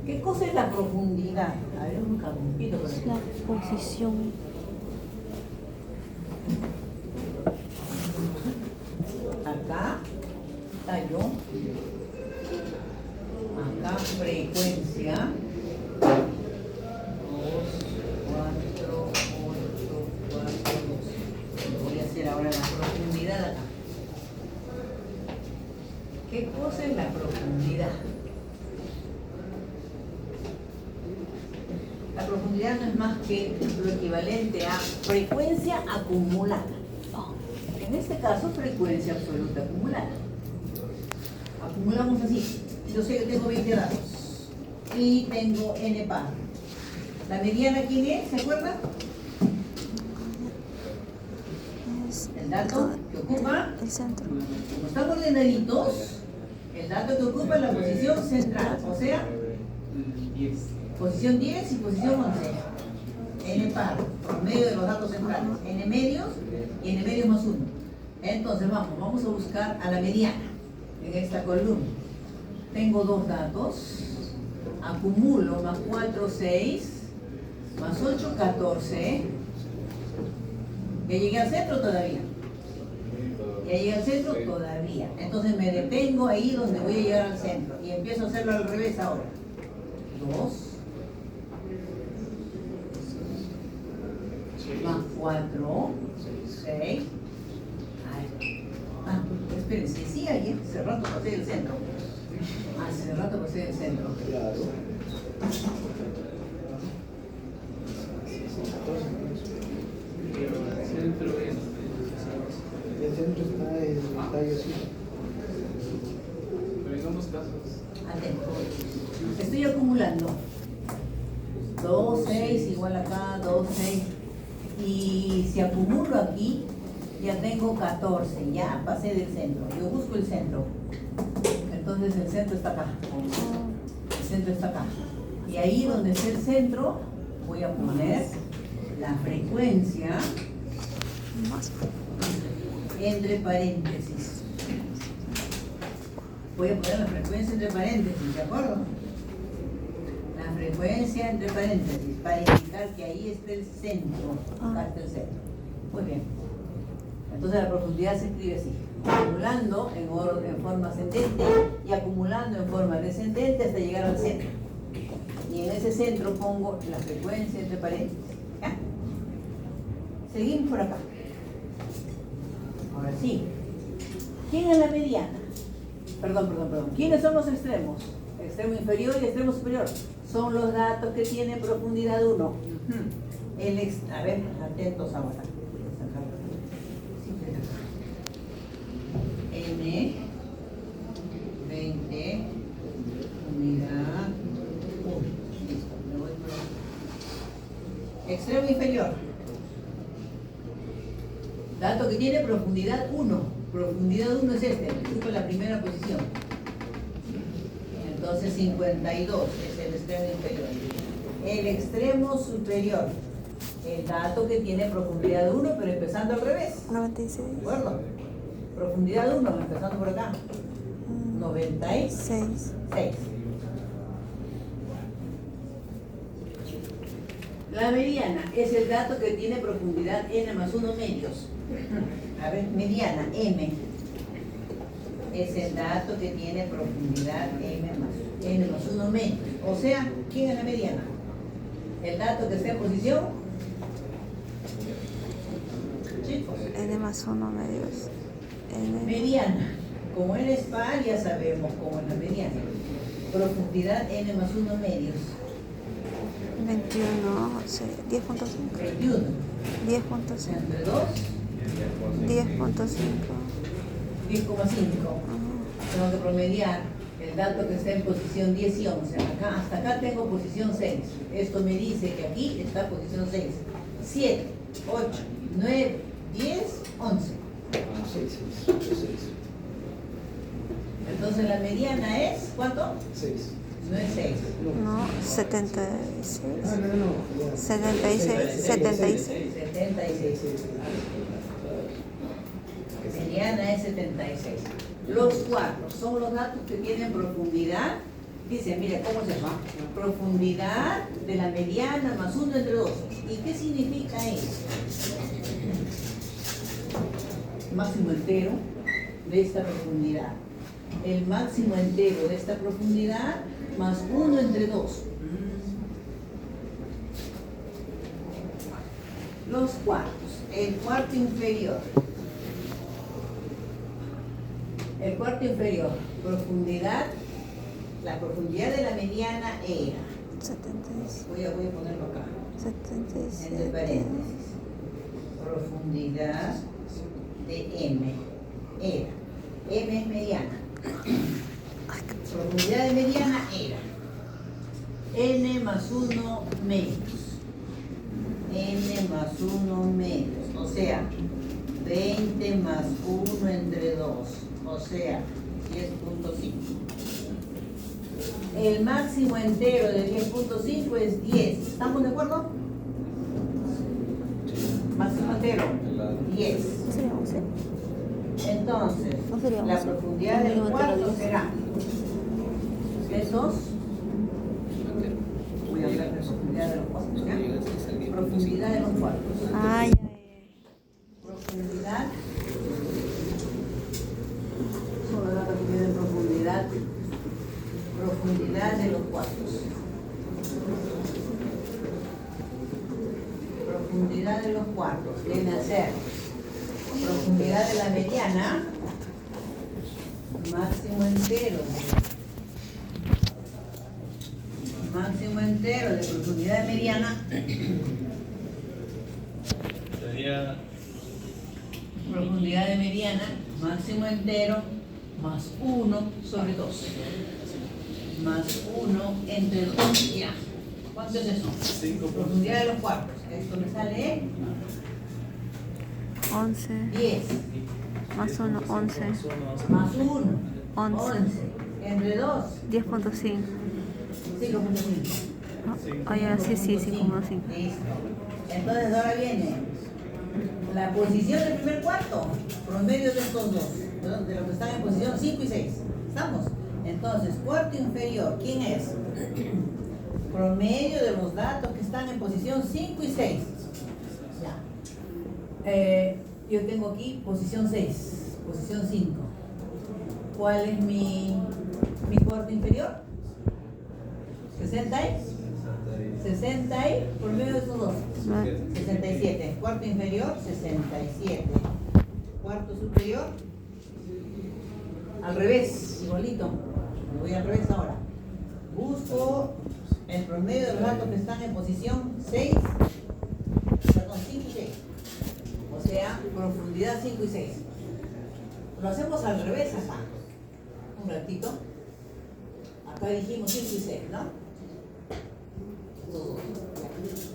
¿Qué cosa es la profundidad? A ver, un campito por Es aquí. la posición. Acá, tallo. Acá, frecuencia. 2, 4, 8, 4, 2. Voy a hacer ahora la profundidad acá. ¿Qué cosa es la profundidad? La profundidad no es más que lo equivalente a frecuencia acumulada. En este caso, frecuencia absoluta acumulada. Acumulamos así. Yo sé que tengo 20 datos y tengo n par. ¿La mediana quién es? ¿Se acuerdan? Es El dato que ocupa, el centro. como están ordenaditos, el dato que ocupa la posición central, o sea, posición 10 y posición 11. N par, promedio de los datos centrales. N medios y N medios más 1. Entonces vamos a buscar a la mediana en esta columna. Tengo dos datos. Acumulo más 4, 6, más 8, 14. ¿Ya llegué al centro todavía? ¿Ya llegué al centro? Todavía. Entonces me detengo ahí donde voy a llegar al centro. Y empiezo a hacerlo al revés ahora. 2. Más 4, 6. Espérense, sí, ayer, hace rato pasé del centro. Hace rato pasé del centro. Claro. El centro está en el tallo así. Atento. Estoy acumulando. 2, 6, igual acá, 2, 6. Y si acumulo aquí, ya tengo 14. Ya pasé del centro. Yo busco el centro. Entonces el centro está acá. El centro está acá. Y ahí donde está el centro, voy a poner la frecuencia Más. entre paréntesis. Voy a poner la frecuencia entre paréntesis, ¿de acuerdo? La frecuencia entre paréntesis, para indicar que ahí está el centro. Acá está el centro. Muy bien. Entonces la profundidad se escribe así. Acumulando en forma ascendente y acumulando en forma descendente hasta llegar al centro. Y en ese centro pongo la frecuencia entre paréntesis. ¿Ya? Seguimos por acá. Ahora sí. ¿Quién es la mediana? Perdón. ¿Quiénes son los extremos? Extremo inferior y extremo superior. Son los datos que tienen profundidad 1. A ver, atentos ahora. N, 20, unidad 1. Listo, me voy por ahí. Extremo inferior. Dato que tiene profundidad 1. Profundidad 1 es este, ocupa la primera posición. Entonces 52 es el extremo inferior. El extremo superior. El dato que tiene profundidad 1, pero empezando al revés. 96. ¿De acuerdo? Profundidad 1, empezando por acá. 96. 6. La mediana es el dato que tiene profundidad n más 1 medios. A ver, mediana, m. Es el dato que tiene profundidad n más 1 medios. O sea, ¿quién es la mediana? El dato que está en posición. Chicos. N más 1 medios. N. Mediana. Como n es par, ya sabemos cómo es la mediana. Profundidad n más 1 medios. 21, sí, 10.5. 21. 10.5. Entre 2, 10.5. 10,5. Tengo que promediar el dato que está en posición 10 y 11. Acá, hasta acá tengo posición 6. Esto me dice que aquí está posición 6. 7, 8, 9, 10, 11. 6. Entonces la mediana es, ¿cuánto? 6. No es 6. No, 76. No. 76. 76. 76. Mediana es 76. Los cuartos son los datos que tienen profundidad. Dice, mire, ¿cómo se llama? Profundidad de la mediana más 1 entre 2. ¿Y qué significa eso? Máximo entero de esta profundidad. El máximo entero de esta profundidad más 1 entre 2. Los cuartos. El cuarto inferior. El cuarto inferior. Profundidad. La profundidad de la mediana era. 76. Voy a ponerlo acá. 77. Entre paréntesis. Profundidad de M. Era. M es mediana. Profundidad de mediana era n más 1 medios. N más 1 medios. O sea, 20 más 1 entre 2. O sea, 10.5. El máximo entero de 10.5 es 10. ¿Estamos de acuerdo? Máximo entero, 10. ¿No sería 11? Entonces, No sería la 11. profundidad del cuarto será esos. Voy a hablar de profundidad de los cuartos, ¿ya? Profundidad de los cuartos. Ay, Profundidad. Solo datos que tienen profundidad. Profundidad de los cuartos. Profundidad de los cuartos. Viene a ser profundidad de la mediana. Máximo entero. Máximo entero de profundidad mediana. Sería Profundidad de mediana, máximo entero, más 1 sobre 2. Más 1 entre 2. Ya. ¿Cuánto es eso? 5. Profundidad de los cuartos. Esto me sale 11. 10. Más 1, 11. Más 1. 11. 11. Entre 2. 10.5. 5.5. Ay, sí, 5.5. Listo. Entonces ahora viene la posición del primer cuarto, promedio de estos dos, de los que están en posición 5 y 6. ¿Estamos? Entonces, cuarto inferior, ¿quién es? Promedio de los datos que están en posición 5 y 6. Ya. Yo tengo aquí posición 6, posición 5. ¿Cuál es mi cuarto inferior? 60 y por medio de estos dos. 67. Cuarto inferior, 67. Cuarto superior, al revés, igualito. Me voy al revés ahora. Busco el promedio de los datos que están en posición 6, perdón, 5 y 6. O sea, profundidad 5 y 6. Lo hacemos al revés acá. Un ratito. Acá dijimos 5 y 6, ¿no?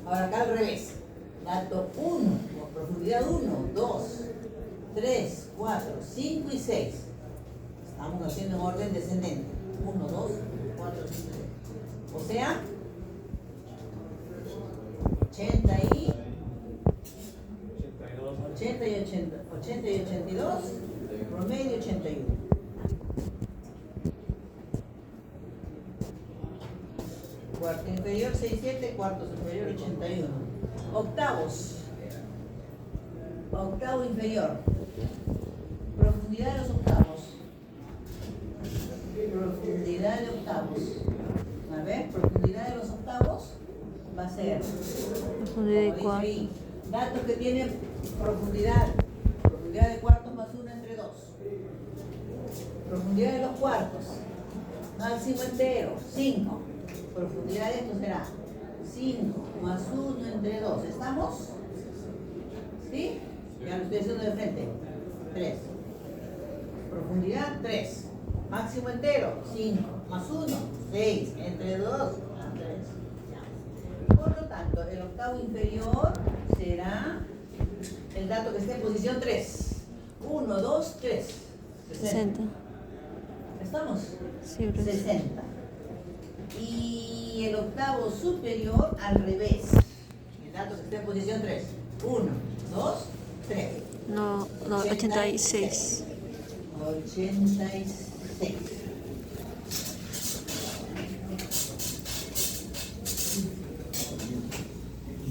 Ahora acá al revés. Dato 1, profundidad 1, 2, 3, 4, 5 y 6. Estamos haciendo en orden descendente. 1, 2, 4, 5 y 6. O sea, 80 y 82, promedio 81. Cuarto inferior 67, cuarto superior 81. Octavos. Octavo inferior. Profundidad de los octavos. Profundidad de octavos. A ver, profundidad de los octavos va a ser, Profundidad de como dice cuarto. ahí, datos que tienen profundidad. Profundidad de cuartos más 1 entre 2. Profundidad de los cuartos. Máximo entero, 5. Profundidad de esto será 5 más 1 entre 2. ¿Estamos? ¿Sí? Ya lo estoy haciendo de frente. 3. Profundidad 3. Máximo entero 5 más 1, 6. Entre 2, 3. Por lo tanto, el octavo inferior será el dato que esté en posición 3. 1, 2, 3. 60. ¿Estamos? Sí, profesor. 60. Y el octavo superior al revés. El dato que esté en posición 3. 1, 2, 3. No, 86. 86.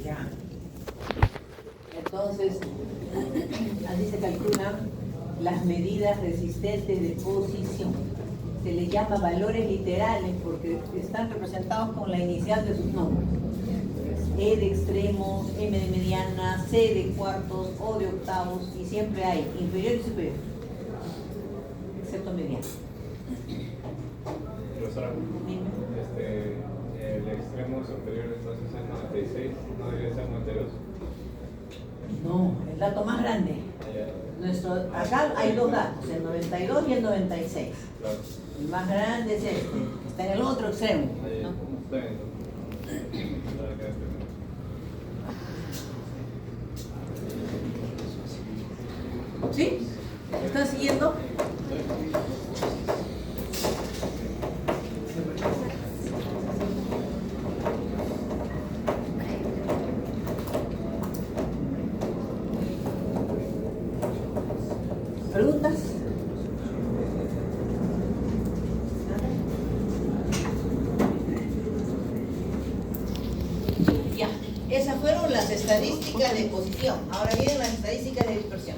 Ya. Entonces, así se calculan las medidas resistentes de posición. Se les llama valores literales porque están representados con la inicial de sus nombres. E de extremos, M de mediana, C de cuartos, O de octavos, y siempre hay inferior y superior, excepto mediana. Profesora, el extremo superior entonces es 96, no debería ser 92. No, el dato más grande. Acá hay dos datos, el 92 y el 96. Claro. El más grande es este, está en el otro extremo. ¿No? Está bien. ¿Sí? ¿Están siguiendo? ¿Preguntas? Ya, esas fueron las estadísticas de posición. Ahora vienen las estadísticas de dispersión.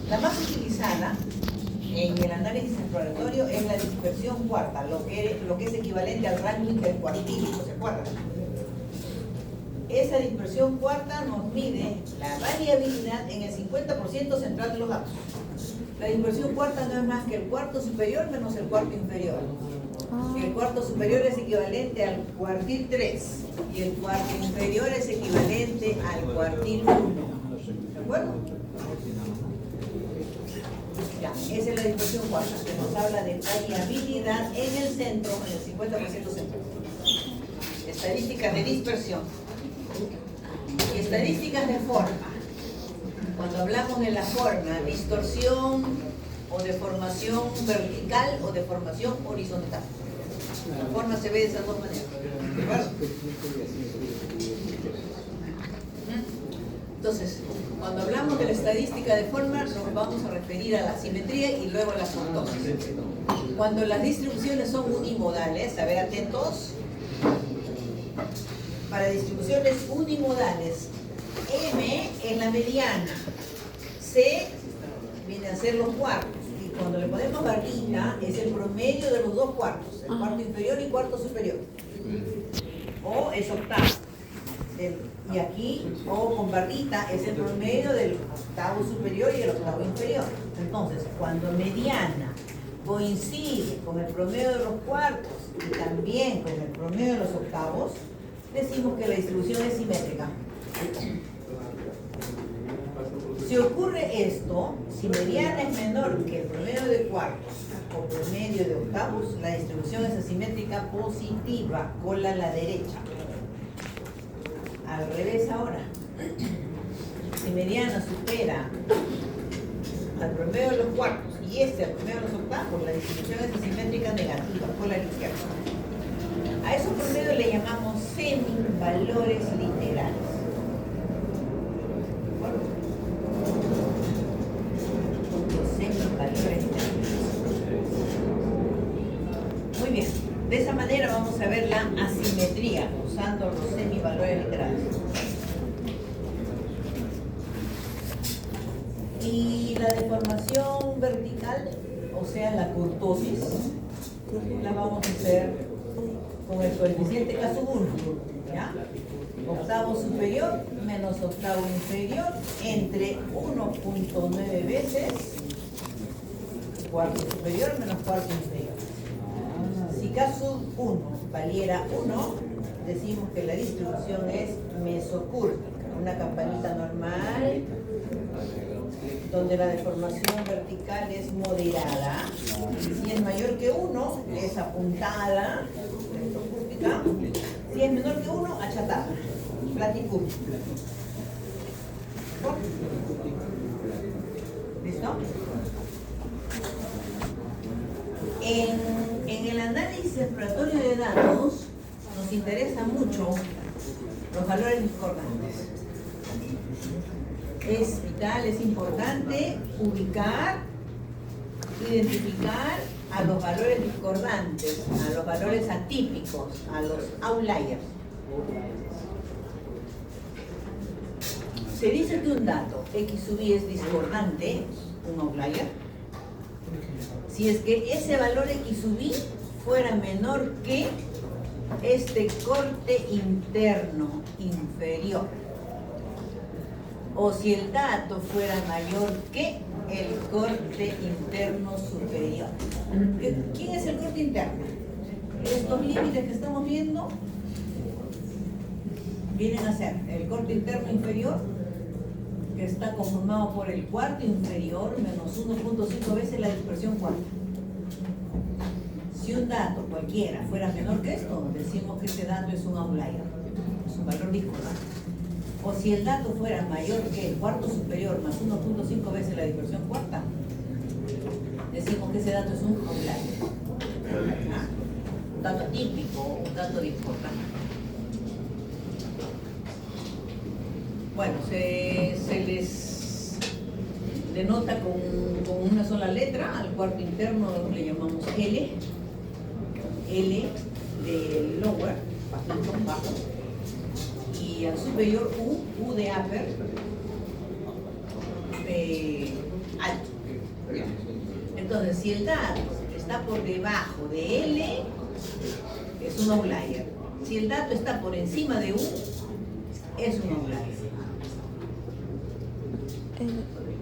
La más utilizada en el análisis exploratorio es la dispersión cuarta, lo que es equivalente al rango intercuartílico, ¿se acuerdan? Esa dispersión cuarta nos mide la variabilidad en el 50% central de los datos. La dispersión cuarta no es más que el cuarto superior menos el cuarto inferior. El cuarto superior es equivalente al cuartil 3 y el cuarto inferior es equivalente al cuartil 1. ¿De acuerdo? Ya, esa es la dispersión cuarta, que nos habla de variabilidad en el centro, en el 50% central. Estadísticas de dispersión. Y estadísticas de forma. Cuando hablamos de la forma, distorsión o deformación vertical o deformación horizontal. La forma se ve de esas dos maneras. ¿De acuerdo? Entonces, cuando hablamos de la estadística de forma, nos vamos a referir a la simetría y luego a las ortosis. Cuando las distribuciones son unimodales, a ver, atentos. Para distribuciones unimodales, M es la mediana, C viene a ser los cuartos, y cuando le ponemos barrita es el promedio de los dos cuartos, el cuarto inferior y cuarto superior. O es octavo. Y aquí, O con barrita, es el promedio del octavo superior y el octavo inferior. Entonces, cuando mediana coincide con el promedio de los cuartos y también con el promedio de los octavos, decimos que la distribución es simétrica. Si ocurre esto, si mediana es menor que el promedio de cuartos o promedio de octavos, la distribución es asimétrica positiva, cola a la derecha. Al revés ahora. Si mediana supera al promedio de los cuartos y al promedio de los octavos, la distribución es asimétrica negativa, cola a la izquierda. A esos promedios le llamamos semivalores literales. ¿De acuerdo? Los semivalores literales. Muy bien. De esa manera vamos vamos a ver la asimetría usando los semivalores literales. Y la deformación vertical, o sea, la kurtosis, la vamos a hacer con el coeficiente caso 1, ¿ya? Octavo superior menos octavo inferior entre 1.9 veces cuarto superior menos cuarto inferior. Si caso 1 valiera 1, decimos que la distribución es mesocúrtica, una campanita normal, donde la deformación vertical es moderada. Si es mayor que 1, es apuntada, mesocúrtica. Si es menor que 1, achatada, platicúrtica. ¿Listo? En el análisis exploratorio de datos nos interesa mucho los valores discordantes. Es vital, es importante ubicar, identificar a los valores discordantes, a los valores atípicos, a los outliers. Se dice que un dato X sub i es discordante, un outlier, si es que ese valor X sub i fuera menor que este corte interno inferior, o si el dato fuera mayor que el corte interno superior. ¿Quién es el corte interno? Estos límites que estamos viendo vienen a ser el corte interno inferior, que está conformado por el cuarto inferior menos 1.5 veces la dispersión cuarta. Si un dato cualquiera fuera menor que esto, decimos que ese dato es un outlier, es un valor discordante. O si el dato fuera mayor que el cuarto superior más 1.5 veces la dispersión cuarta, decimos que ese dato es un outlier. ¿Ah? Un dato típico, un dato discordante. Bueno, se les denota con una sola letra. Al cuarto interno le llamamos L. L de lower, bajito, bajo. Y al superior U de upper, alto. Entonces, si el dato está por debajo de L, es un outlier. Si el dato está por encima de U, es un outlier.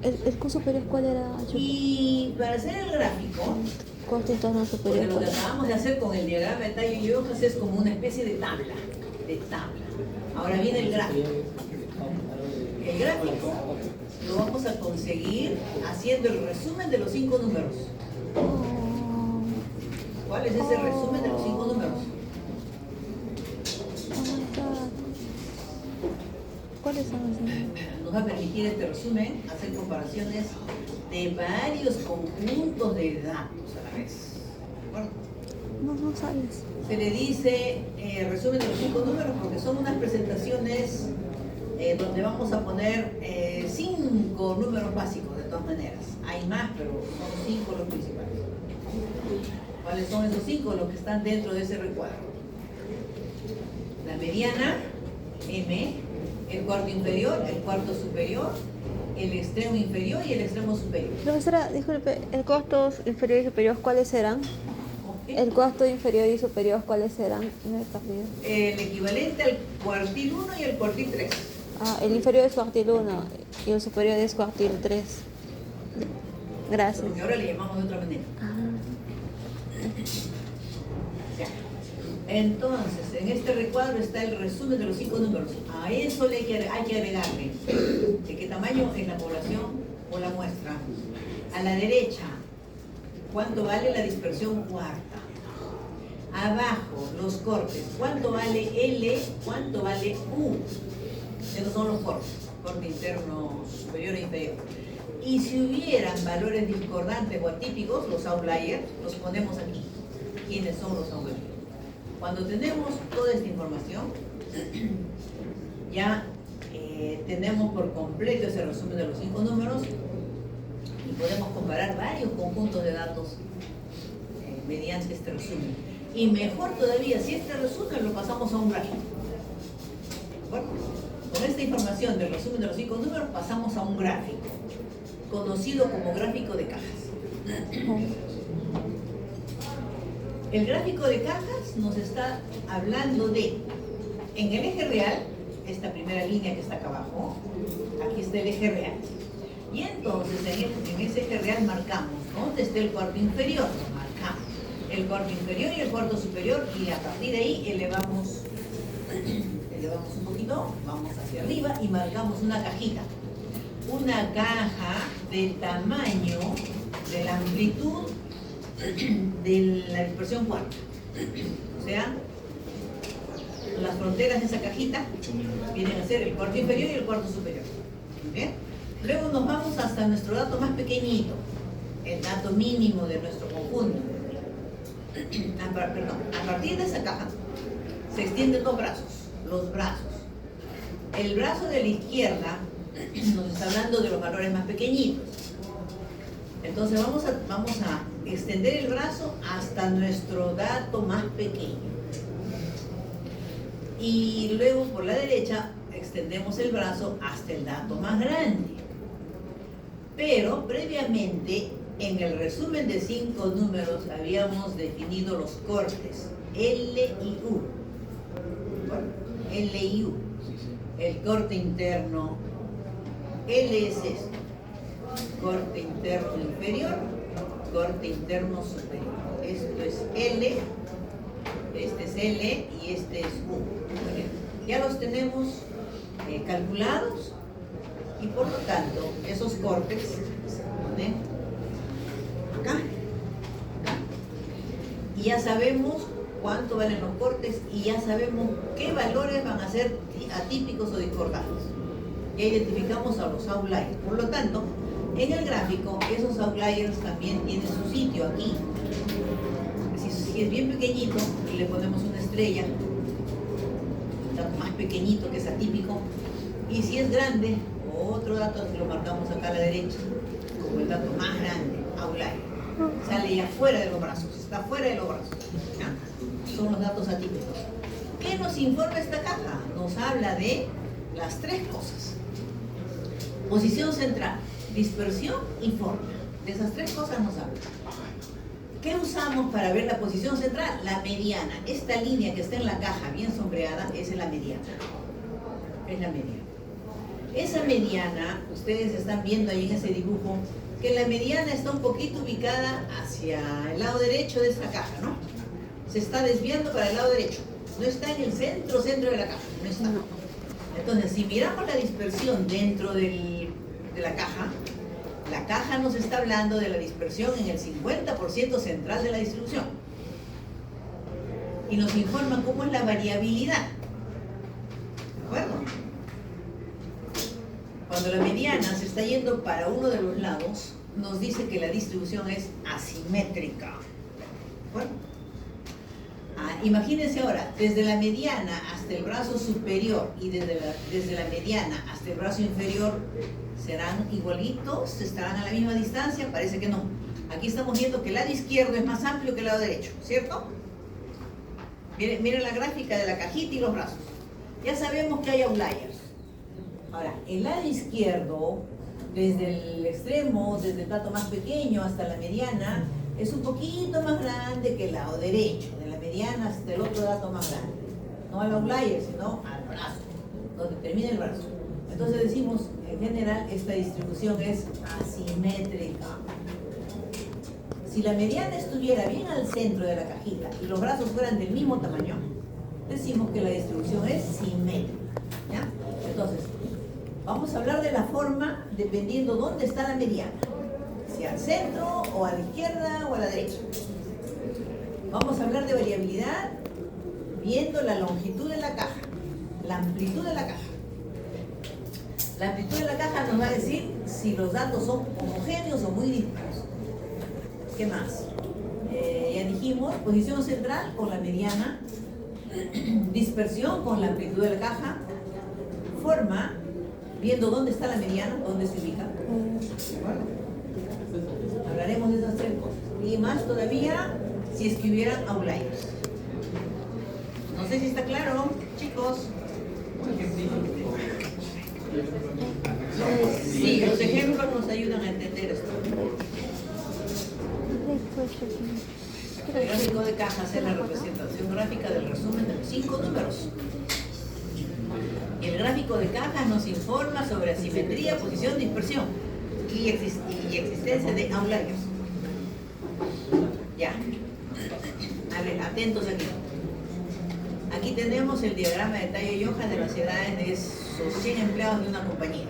¿El Q superior cuál era? Y para hacer el gráfico, Corte interno porque superior. lo que ¿Cuál? acabamos de hacer con el diagrama de tallo y hojas es como una especie de tabla. Ahora viene el gráfico. El gráfico lo vamos a conseguir haciendo el resumen de los 5 números. ¿Cuál es ese resumen de los 5 números? Oh my God. ¿Cuáles son los números? Nos va a permitir este resumen hacer comparaciones de varios conjuntos de datos a la vez. ¿De acuerdo? No sabes. Se le dice resumen de los 5 números porque son unas presentaciones donde vamos a poner 5 números básicos de todas maneras. Hay más, pero son 5 los principales. ¿Cuáles son esos 5? Los que están dentro de ese recuadro. La mediana, M, el cuarto inferior, el cuarto superior, el extremo inferior y el extremo superior. Profesora, disculpe, ¿el costo inferior y superior cuáles serán? ¿El costo inferior y superior cuáles serán? No he perdido. El equivalente al cuartil 1 y el cuartil 3. Ah, el inferior es cuartil 1 y el superior es cuartil 3. Gracias. Porque ahora le llamamos de otra manera. Ah, Ya. Entonces, en este recuadro está el resumen de los 5 números. A eso hay que agregarle de qué tamaño es la población o la muestra. A la derecha, ¿cuánto vale la dispersión cuarta? Abajo, los cortes. ¿Cuánto vale L? ¿Cuánto vale U? Esos son los cortes. Corte interno superior e inferior. Y si hubieran valores discordantes o atípicos, los outliers, los ponemos aquí. ¿Quiénes son los outliers? Cuando tenemos toda esta información, ya tenemos por completo ese resumen de los 5 números y podemos comparar varios conjuntos de datos mediante este resumen. Y mejor todavía, si este resumen lo pasamos a un gráfico. Bueno, con esta información del resumen de los 5 números pasamos a un gráfico, conocido como gráfico de cajas. El gráfico de cajas nos está hablando de, en el eje real, esta primera línea que está acá abajo, aquí está el eje real. Y entonces en ese eje real marcamos dónde está el cuarto inferior, marcamos el cuarto inferior y el cuarto superior, y a partir de ahí elevamos un poquito, vamos hacia arriba y marcamos una cajita. Una caja del tamaño, de la amplitud de la dispersión cuarta. O sea, las fronteras de esa cajita vienen a ser el cuarto inferior y el cuarto superior. ¿Bien? Luego nos vamos hasta nuestro dato más pequeñito, el dato mínimo de nuestro conjunto. A partir de esa caja se extienden dos brazos, los brazos. El brazo de la izquierda nos está hablando de los valores más pequeñitos. Entonces vamos a extender el brazo hasta nuestro dato más pequeño. Y luego por la derecha extendemos el brazo hasta el dato más grande. Pero previamente, en el resumen de 5 números habíamos definido los cortes L y U. Bueno, L y U. El corte interno, L es esto. Corte interno inferior, corte interno superior. Esto es L, este es L y este es U. Ya los tenemos calculados y por lo tanto esos cortes se ponen acá. Y ya sabemos cuánto valen los cortes y ya sabemos qué valores van a ser atípicos o discordantes. Ya identificamos a los outliers. Por lo tanto, en el gráfico, esos outliers también tienen su sitio aquí. Si es bien pequeñito, le ponemos una estrella, un dato más pequeñito que es atípico. Y si es grande, otro dato que lo marcamos acá a la derecha, como el dato más grande, outlier. Sale ya fuera de los brazos, está fuera de los brazos. ¿Ya? Son los datos atípicos. ¿Qué nos informa esta caja? Nos habla de las tres cosas. Posición central, dispersión y forma. De esas tres cosas nos habla. ¿Qué usamos para ver la posición central? La mediana. Esta línea que está en la caja bien sombreada es la mediana. Es la mediana. Esa mediana, ustedes están viendo ahí en ese dibujo, que la mediana está un poquito ubicada hacia el lado derecho de esta caja, ¿no? Se está desviando para el lado derecho. No está en el centro de la caja. No está. Entonces, si miramos la dispersión dentro de la caja nos está hablando de la dispersión en el 50% central de la distribución. Y nos informa cómo es la variabilidad. ¿De acuerdo? Cuando la mediana se está yendo para uno de los lados, nos dice que la distribución es asimétrica. ¿De acuerdo? Imagínense ahora, desde la mediana hasta el brazo superior y desde la mediana hasta el brazo inferior, ¿serán igualitos? ¿Estarán a la misma distancia? Parece que no. Aquí estamos viendo que el lado izquierdo es más amplio que el lado derecho, ¿cierto? Miren la gráfica de la cajita y los brazos. Ya sabemos que hay outliers. Ahora, el lado izquierdo, desde el extremo, desde el dato más pequeño hasta la mediana, es un poquito más grande que el lado derecho, de la mediana hasta el otro dato más grande. No al outlier, sino al brazo, donde termina el brazo. Entonces decimos, en general, esta distribución es asimétrica. Si la mediana estuviera bien al centro de la cajita y los brazos fueran del mismo tamaño, decimos que la distribución es simétrica. ¿Ya? Entonces, vamos a hablar de la forma dependiendo dónde está la mediana. Si al centro, o a la izquierda, o a la derecha. Vamos a hablar de variabilidad viendo la longitud de la caja, la amplitud de la caja. La amplitud de la caja nos va a decir si los datos son homogéneos o muy dispares. ¿Qué más? Ya dijimos, posición central con la mediana, dispersión con la amplitud de la caja, forma, viendo dónde está la mediana, dónde se ubica. Hablaremos de esas tres cosas. Y más todavía si es que hubieran outliers. sé si está claro, chicos. Sí, los ejemplos nos ayudan a entender esto. El gráfico de cajas es la representación gráfica del resumen de los 5 números. El gráfico de cajas nos informa sobre asimetría, posición, dispersión y existencia de aularios. Ya. A ver, atentos aquí. Aquí tenemos el diagrama de Tayo y Johan de las edades de esos 100 empleados de una compañía.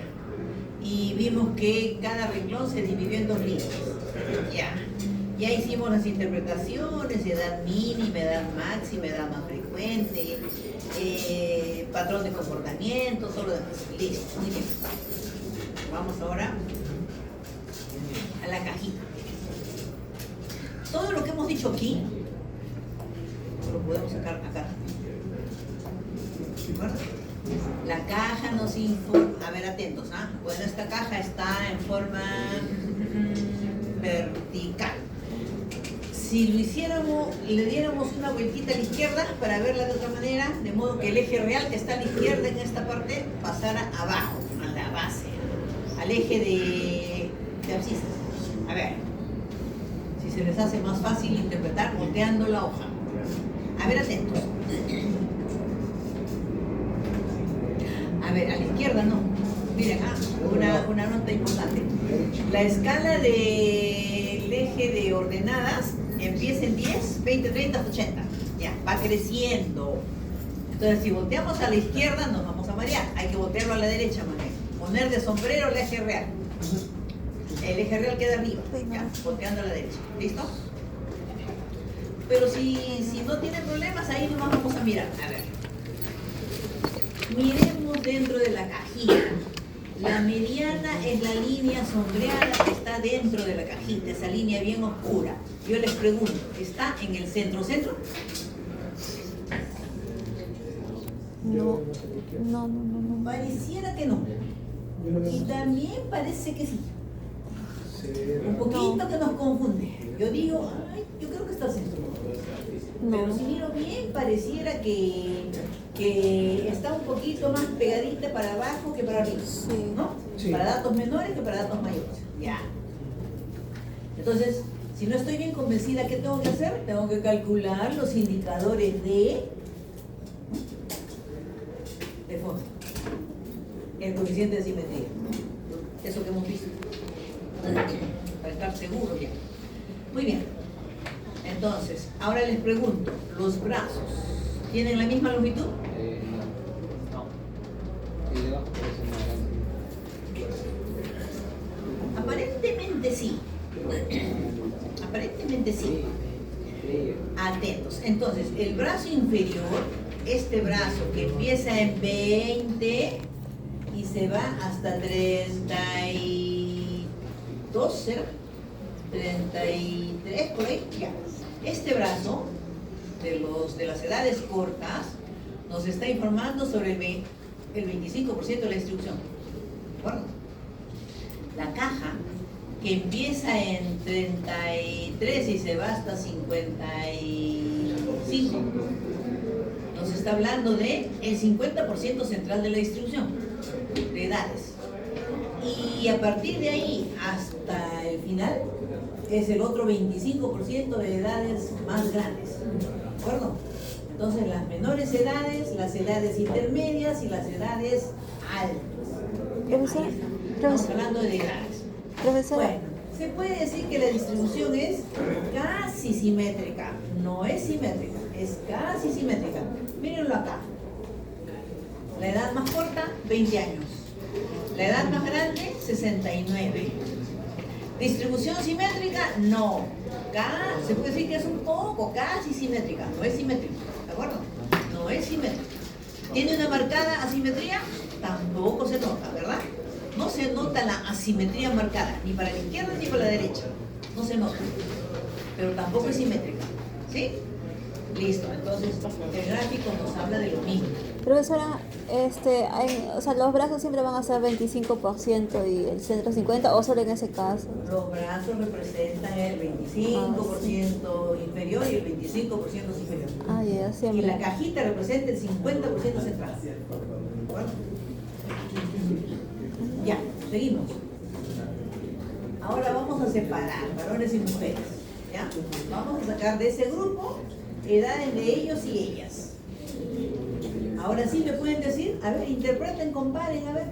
Y vimos que cada renglón se dividió en 2 líneas. Ya hicimos las interpretaciones, edad mínima, edad máxima, edad más frecuente, patrón de comportamiento, todo lo demás. Listo, muy bien. Vamos ahora a la cajita. Todo lo que hemos dicho aquí lo podemos sacar acá. ¿De acuerdo? La caja nos informa, a ver, atentos, ¿ah? Bueno, esta caja está en forma vertical. Si lo hiciéramos, le diéramos una vueltita a la izquierda para verla de otra manera, de modo que el eje real que está a la izquierda en esta parte pasara abajo, a la base, al eje de abscisas. A ver, si se les hace más fácil interpretar volteando la hoja. A ver, atentos. A ver, a la izquierda no. Miren, una nota importante. La escala del eje de ordenadas empieza en 10, 20, 30, 80. Ya, va creciendo. Entonces, si volteamos a la izquierda, nos vamos a marear. Hay que voltearlo a la derecha, Manuel. Poner de sombrero el eje real. El eje real queda arriba. Ya, volteando a la derecha. ¿Listo? Pero si no tienen problemas, ahí nomás vamos a mirar. A ver. Miremos dentro de la cajita. La mediana es la línea sombreada que está dentro de la cajita, esa línea bien oscura. Yo les pregunto, ¿está en el centro? ¿Centro? No. Pareciera que no. Y también parece que sí. Un poquito que nos confunde. Yo digo, ay, yo creo que está al centro. Pero si miro bien, pareciera que está un poquito más pegadita para abajo que para arriba, ¿no? Sí. Para datos menores que para datos mayores. Ya. Entonces, si no estoy bien convencida, ¿qué tengo que hacer? Tengo que calcular los indicadores de fondo. El coeficiente de simetría. Eso que hemos visto. Para estar seguros ya. Muy bien. Entonces, ahora les pregunto, ¿los brazos tienen la misma longitud? No. Y debajo parece más grande. Aparentemente sí. Aparentemente sí. Atentos. Entonces, el brazo inferior, este brazo que empieza en 20 y se va hasta 32, ¿será? 33, por ahí, ya. Este brazo de las edades cortas nos está informando sobre el 25% de la instrucción. ¿De acuerdo? La caja que empieza en 33 y se va hasta 55 nos está hablando de el 50% central de la distribución de edades. Y a partir de ahí hasta el final es el otro 25% de edades más grandes. ¿De acuerdo? Entonces las menores edades, las edades intermedias y las edades altas. Profesora, Estamos hablando de edades. profesora, Bueno, se puede decir que la distribución es casi simétrica. No es simétrica, es casi simétrica. Mírenlo acá. La edad más corta, 20 años. La edad más grande, 69. ¿Distribución simétrica? No. Se puede decir que es un poco, casi simétrica. No es simétrica, ¿de acuerdo? No es simétrica. ¿Tiene una marcada asimetría? Tampoco se nota, ¿verdad? No se nota la asimetría marcada, ni para la izquierda ni para la derecha. No se nota. Pero tampoco es simétrica. ¿Sí? Listo, entonces el gráfico nos habla de lo mismo. Profesora, o sea, los brazos siempre van a ser 25% y el centro 50%, o solo en ese caso. Los brazos representan el 25% inferior y el 25% superior. Ah, ya, Y siempre. la cajita representa el 50% central. ¿De acuerdo? Ya, seguimos. Ahora vamos a separar varones y mujeres. ¿Ya? Vamos a sacar de ese grupo edades de ellos y ellas. Ahora sí me pueden decir, a ver, interpreten, comparen, a ver.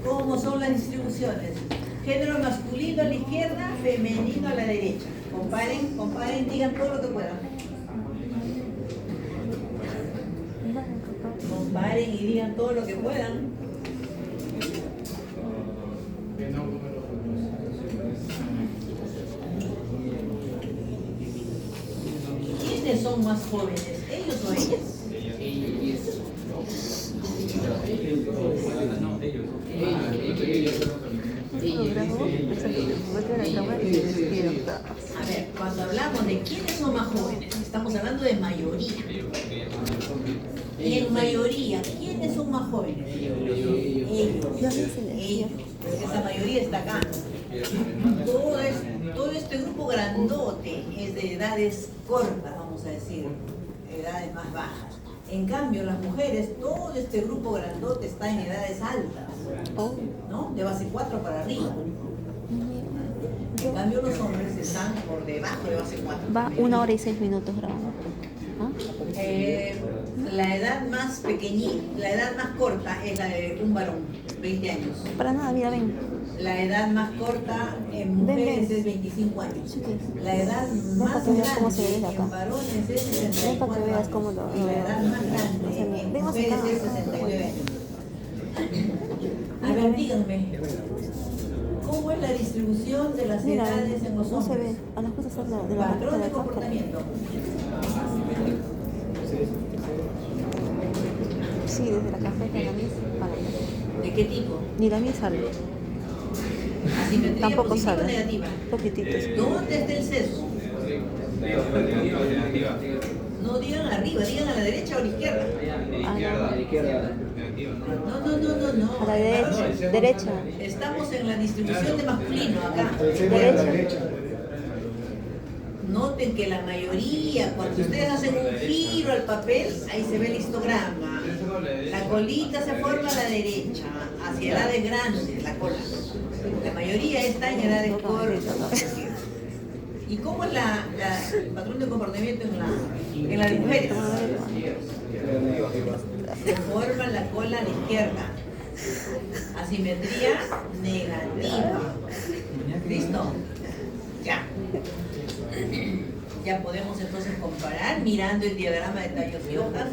¿Cómo son las distribuciones? Género masculino a la izquierda, femenino a la derecha. Comparen, digan todo lo que puedan. Comparen y digan todo lo que puedan. ¿Quiénes son más jóvenes? ¿Ellos o ellas? A ver, cuando hablamos de quiénes son más jóvenes, estamos hablando de mayoría. Y en mayoría, ¿quiénes son más jóvenes? Ellos. Porque esa mayoría está acá. Todo este grupo grandote es de edades cortas, vamos a decir, edades más bajas. En cambio, las mujeres, todo este grupo grandote está en edades altas, ¿no? De base 4 para arriba. En cambio, los hombres están por debajo de base 4. Va 1 hora y 6 minutos grabando. ¿Ah? La edad más pequeñita, la edad más corta es la de un varón, 20 años. Para nada, mira, ven. La edad más corta en mujeres es 25 años. La edad más para que veas cómo se ve grande desde acá. en varones es Ven 64 para que veas años. cómo lo- Y la edad más grande en Ven más mujeres acá. es 69 años. A ver, díganme, ¿cómo es la distribución de las Mira, edades en los no se ve. hombres? A las cosas de la Patrón de acá. comportamiento. Sí, desde la cafeta a la misa. Vale. ¿De qué tipo? Ni la misa sale. Asimetría Tampoco positiva o sale. negativa. Poquititos. ¿Dónde está el sesgo? No digan arriba, digan a la derecha o a la izquierda. A la izquierda. No. A la derecha. Derecha. Estamos en la distribución de masculino acá. Al centro a la derecha. Noten que la mayoría, cuando ustedes hacen un giro al papel, ahí se ve el histograma. La colita se forma a la derecha, hacia edades grandes, la cola. La mayoría está en edades cortas. ¿Y cómo es el patrón de comportamiento en las mujeres? Se forma la cola a la izquierda. Asimetría negativa. ¿Listo? Ya. Ya podemos entonces comparar mirando el diagrama de tallos y hojas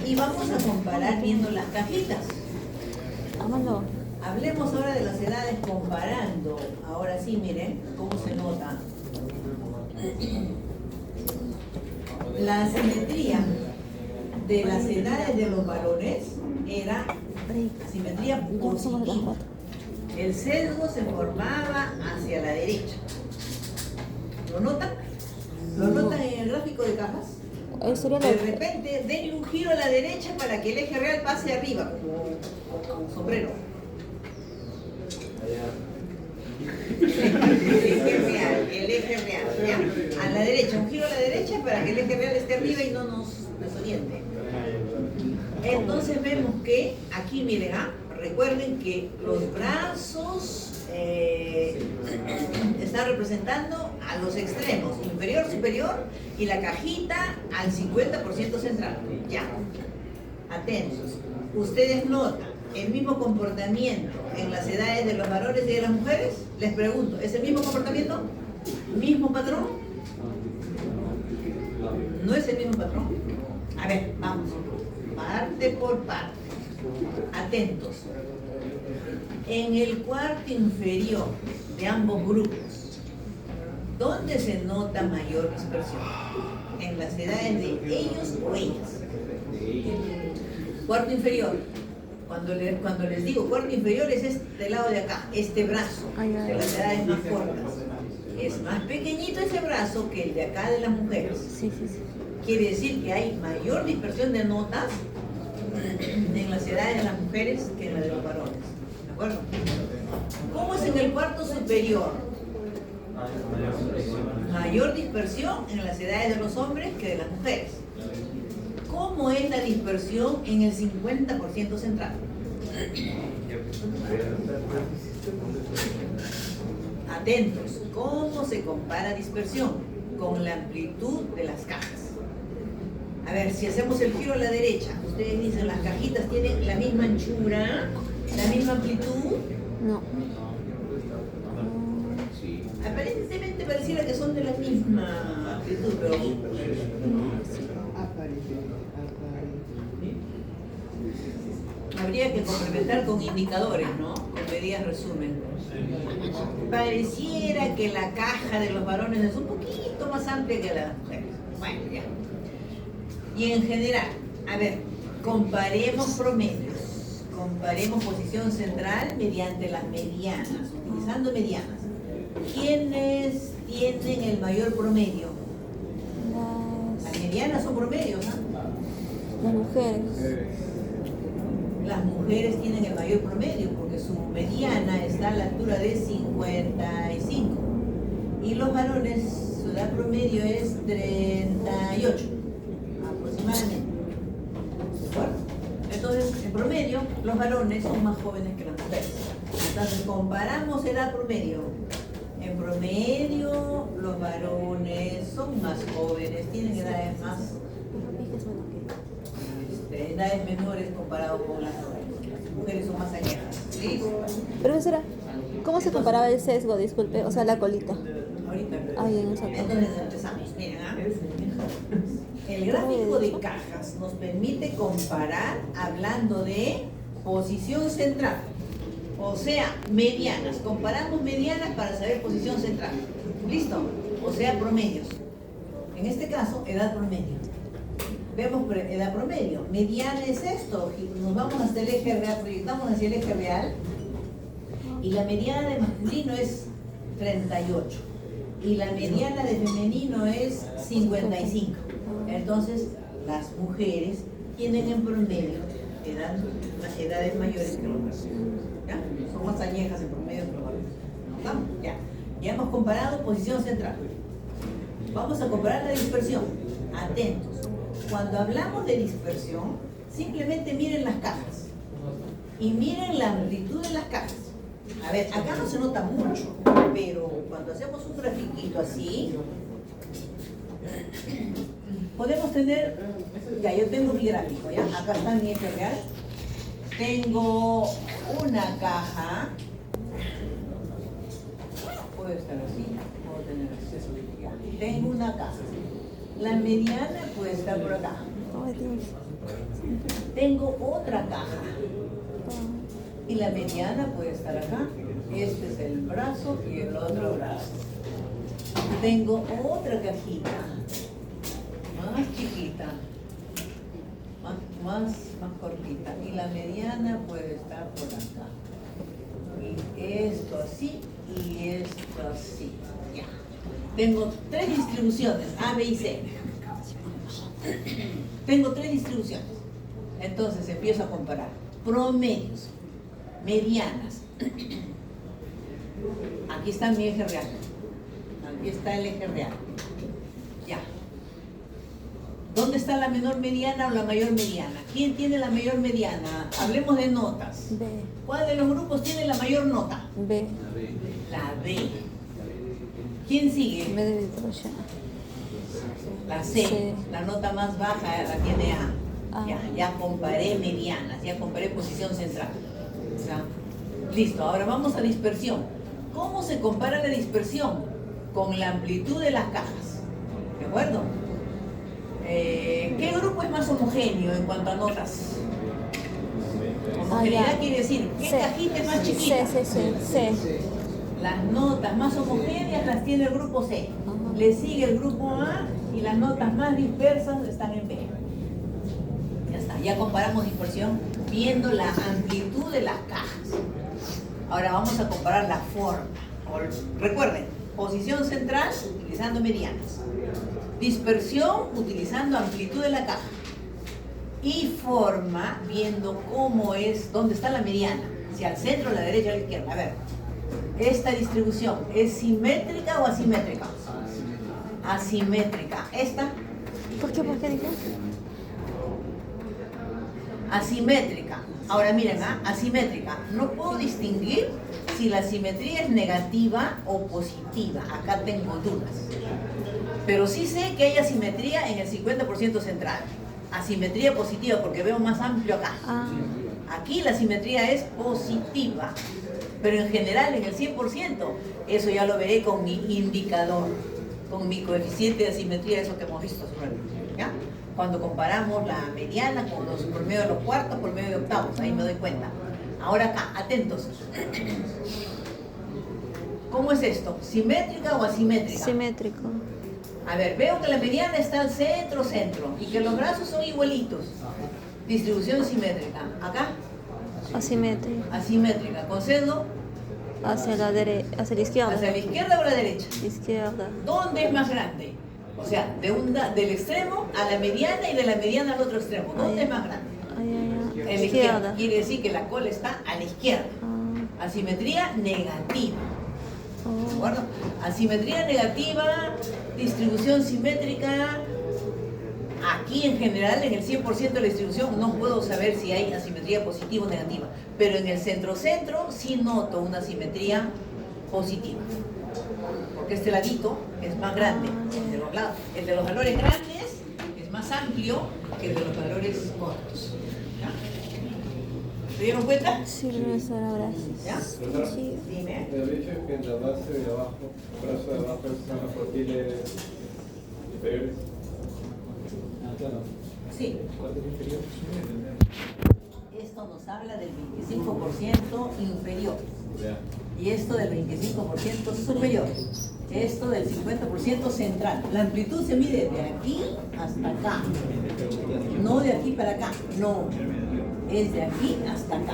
y vamos a comparar viendo las cajitas. Vámonos. Hablemos ahora de las edades comparando. Ahora sí, miren cómo se nota. La asimetría de las edades de los varones era asimetría Ya somos de las positiva. 4. El sesgo se formaba hacia la derecha. ¿Lo notan? ¿Lo notan en el gráfico de cajas? Sería De la... repente, denle un giro a la derecha para que el eje real pase arriba, como un sombrero. El eje real, ¿ya? A la derecha, un giro a la derecha para que el eje real esté arriba y no nos desoriente. Entonces vemos que aquí, miren, recuerden que los brazos están representando a los extremos, inferior, superior, y la cajita al 50% central. Ya. Atentos. Ustedes notan el mismo comportamiento en las edades de los varones y de las mujeres. Les pregunto, ¿es el mismo comportamiento? ¿Mismo patrón? ¿No es el mismo patrón? A ver, vamos. Parte por parte. Atentos. En el cuarto inferior de ambos grupos, ¿dónde se nota mayor dispersión? ¿En las edades de ellos o ellas? Cuarto inferior. Cuando les digo cuarto inferior es este lado de acá, este brazo, de las edades más cortas. es más pequeñito ese brazo que el de acá de las mujeres. Sí, sí, sí. Quiere decir que hay mayor dispersión de notas en las edades de las mujeres que en la de los varones. ¿De acuerdo? ¿Cómo es en el cuarto superior? Mayor dispersión en las edades de los hombres que de las mujeres. ¿Cómo es la dispersión en el 50% central? Atentos, ¿cómo se compara dispersión? Con la amplitud de las cajas. A ver, si hacemos el giro a la derecha, ustedes dicen las cajitas tienen la misma anchura, la misma amplitud. No. Aparentemente pareciera que son de la misma amplitud, pero habría que complementar con indicadores, ¿no? Con medidas resumen. Pareciera que la caja de los varones es un poquito más amplia que la de las mujeres. Bueno, ya. Y en general, a ver, comparemos promedios. Comparemos posición central mediante las medianas, utilizando medianas. ¿Quiénes tienen el mayor promedio? Las medianas son promedios, ¿no? Las mujeres. Las mujeres tienen el mayor promedio porque su mediana está a la altura de 55 y los varones su edad promedio es 38 aproximadamente. Bueno, entonces en promedio los varones son más jóvenes que las mujeres. Entonces comparamos edad promedio. En promedio los varones son más jóvenes, tienen edades edades menores comparado con las mujeres son más añejas. ¿Sí? Profesora, ¿cómo se comparaba el sesgo? Disculpe, o sea, la colita. Ahorita. Ahí en esa Entonces empezamos. Miren, ¿ah? El gráfico de cajas nos permite comparar hablando de posición central. O sea, medianas. Comparamos medianas para saber posición central. ¿Listo? O sea, promedios. En este caso, edad promedio. Vemos edad promedio. Mediana es esto. Nos vamos hasta el eje real, proyectamos hacia el eje real. Y la mediana de masculino es 38. Y la mediana de femenino es 55. Entonces, las mujeres tienen en promedio edades mayores que los varones. ¿Ya? Son más añejas en promedio que los varones. ¿Vamos? Ya. Ya hemos comparado posición central. Vamos a comparar la dispersión. Atentos. Cuando hablamos de dispersión, simplemente miren las cajas. Y miren la amplitud de las cajas. A ver, acá no se nota mucho, pero cuando hacemos un grafiquito así, podemos tener, ya yo tengo mi gráfico, ¿ya? Acá está mi eje real. Tengo una caja, puede estar así, puedo tener acceso, ya. Tengo una caja. La mediana puede estar por acá. Tengo otra caja. Y la mediana puede estar acá. Este es el brazo y el otro brazo. Tengo otra cajita. Más chiquita. Más cortita. Y la mediana puede estar por acá. Y esto así y esto así. Ya. Tengo tres distribuciones, A, B y C. Tengo tres distribuciones. Entonces empiezo a comparar. Promedios, medianas. Aquí está mi eje real. Aquí está el eje real. Ya. ¿Dónde está la menor mediana o la mayor mediana? ¿Quién tiene la mayor mediana? Hablemos de notas. B. ¿Cuál de los grupos tiene la mayor nota? B. La B. ¿Quién sigue? B de hidrógeno. La C, C. la nota más baja la tiene A. A. Ya comparé medianas, ya comparé posición central. ¿Ya? Listo, ahora vamos a dispersión. ¿Cómo se compara la dispersión? Con la amplitud de las cajas. ¿De acuerdo? ¿Qué grupo es más homogéneo en cuanto a notas? Homogeneidad ya. quiere decir, ¿qué C. cajita es más chiquita? C. Las notas más homogéneas las tiene el grupo C. Ajá. Le sigue el grupo A y las notas más dispersas están en B. Ya está, ya comparamos dispersión viendo la amplitud de las cajas. Ahora vamos a comparar la forma. Recuerden, Posición central utilizando medianas. Dispersión utilizando amplitud de la caja. Y forma viendo cómo es, dónde está la mediana. Si al centro, a la derecha o a la izquierda. A ver, esta distribución, ¿es simétrica o asimétrica? Asimétrica. ¿Esta? ¿Por qué? ¿Por qué dijo? Asimétrica. Ahora miren, asimétrica. No puedo distinguir si la simetría es negativa o positiva. Acá tengo dudas. Pero sí sé que hay asimetría en el 50% central. Asimetría positiva porque veo más amplio acá. Ah, Aquí la simetría es positiva. Pero en general en el 100%, eso ya lo veré con mi indicador, con mi coeficiente de asimetría, eso que hemos visto. ¿Ya? Cuando comparamos la mediana con los, por medio de los cuartos, por medio de octavos, ahí me doy cuenta. Ahora acá, atentos. ¿Cómo es esto? ¿Simétrica o asimétrica? simétrico. A ver, veo que la mediana está al centro y que los brazos son igualitos. Distribución simétrica. Acá, Asimétrico. asimétrica. Concedo Hacia la derecha, hacia la izquierda. hacia la izquierda o la derecha. Izquierda. ¿Dónde es más grande? O sea, del extremo a la mediana y de la mediana al otro extremo. ¿Dónde es más grande? Ay, En la izquierda. izquierda. Quiere decir que la cola está a la izquierda. Ah, Asimetría negativa. ¿De oh. acuerdo? Asimetría negativa, distribución simétrica. Aquí en general, en el 100% de la distribución, no puedo saber si hay asimetría positiva o negativa. Pero en el centro-centro sí noto una asimetría positiva. Porque este ladito es más grande. El de los valores grandes es más amplio que el de los valores cortos. ¿Ya? ¿Se dieron cuenta? Sí, profesora, ¿Ya? gracias. Sí. Dime. Me había dicho que en la base de abajo, el brazo de abajo son los perfiles inferiores. Sí. ¿Cuánto inferior? Esto nos habla del 25% inferior. Ya. Y esto del 25% superior. Esto del 50% central. La amplitud se mide de aquí hasta acá. No de aquí para acá. No. Es de aquí hasta acá.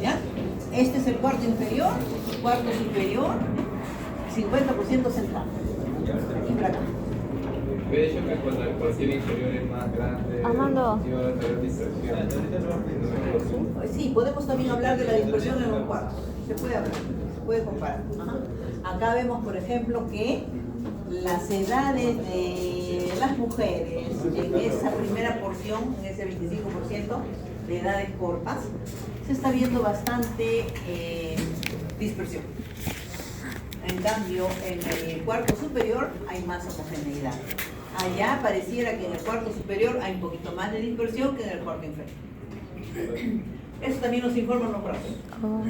¿Ya? Este es el cuarto inferior, cuarto superior, 50% central. Y para acá. Me he dicho que cuando el perfil inferior es más grande, Armando. sí va a tener dispersión. Sí, podemos también hablar de la dispersión en los cuartos. Se puede hablar, se puede comparar. Ajá. Acá vemos, por ejemplo, que las edades de las mujeres en esa primera porción, en ese 25% de edades cortas, se está viendo bastante dispersión. En cambio, en el cuarto superior hay más homogeneidad. Allá pareciera que en el cuarto superior hay un poquito más de dispersión que en el cuarto inferior. Eso también nos informan los brazos. Oh.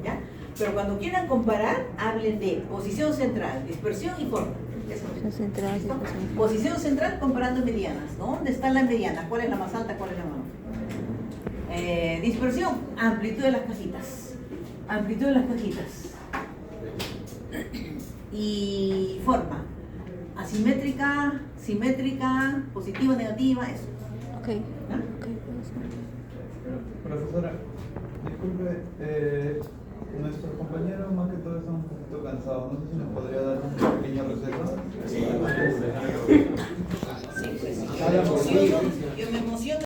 ¿Ya? Pero cuando quieran comparar, hablen de posición central, dispersión y forma. Eso. Posición central, ¿Listo? dispersión. Posición central comparando medianas. ¿Dónde está la mediana? ¿Cuál es la más alta? ¿Cuál es la menor? Dispersión, amplitud de las cajitas. Amplitud de las cajitas. Y forma. Asimétrica, simétrica, positiva, negativa, eso. Ok. ¿Ya? Ok, profesora. Profesora, disculpe, nuestros compañeros más que todo están un poquito cansados. No sé si nos podría dar un pequeño receso.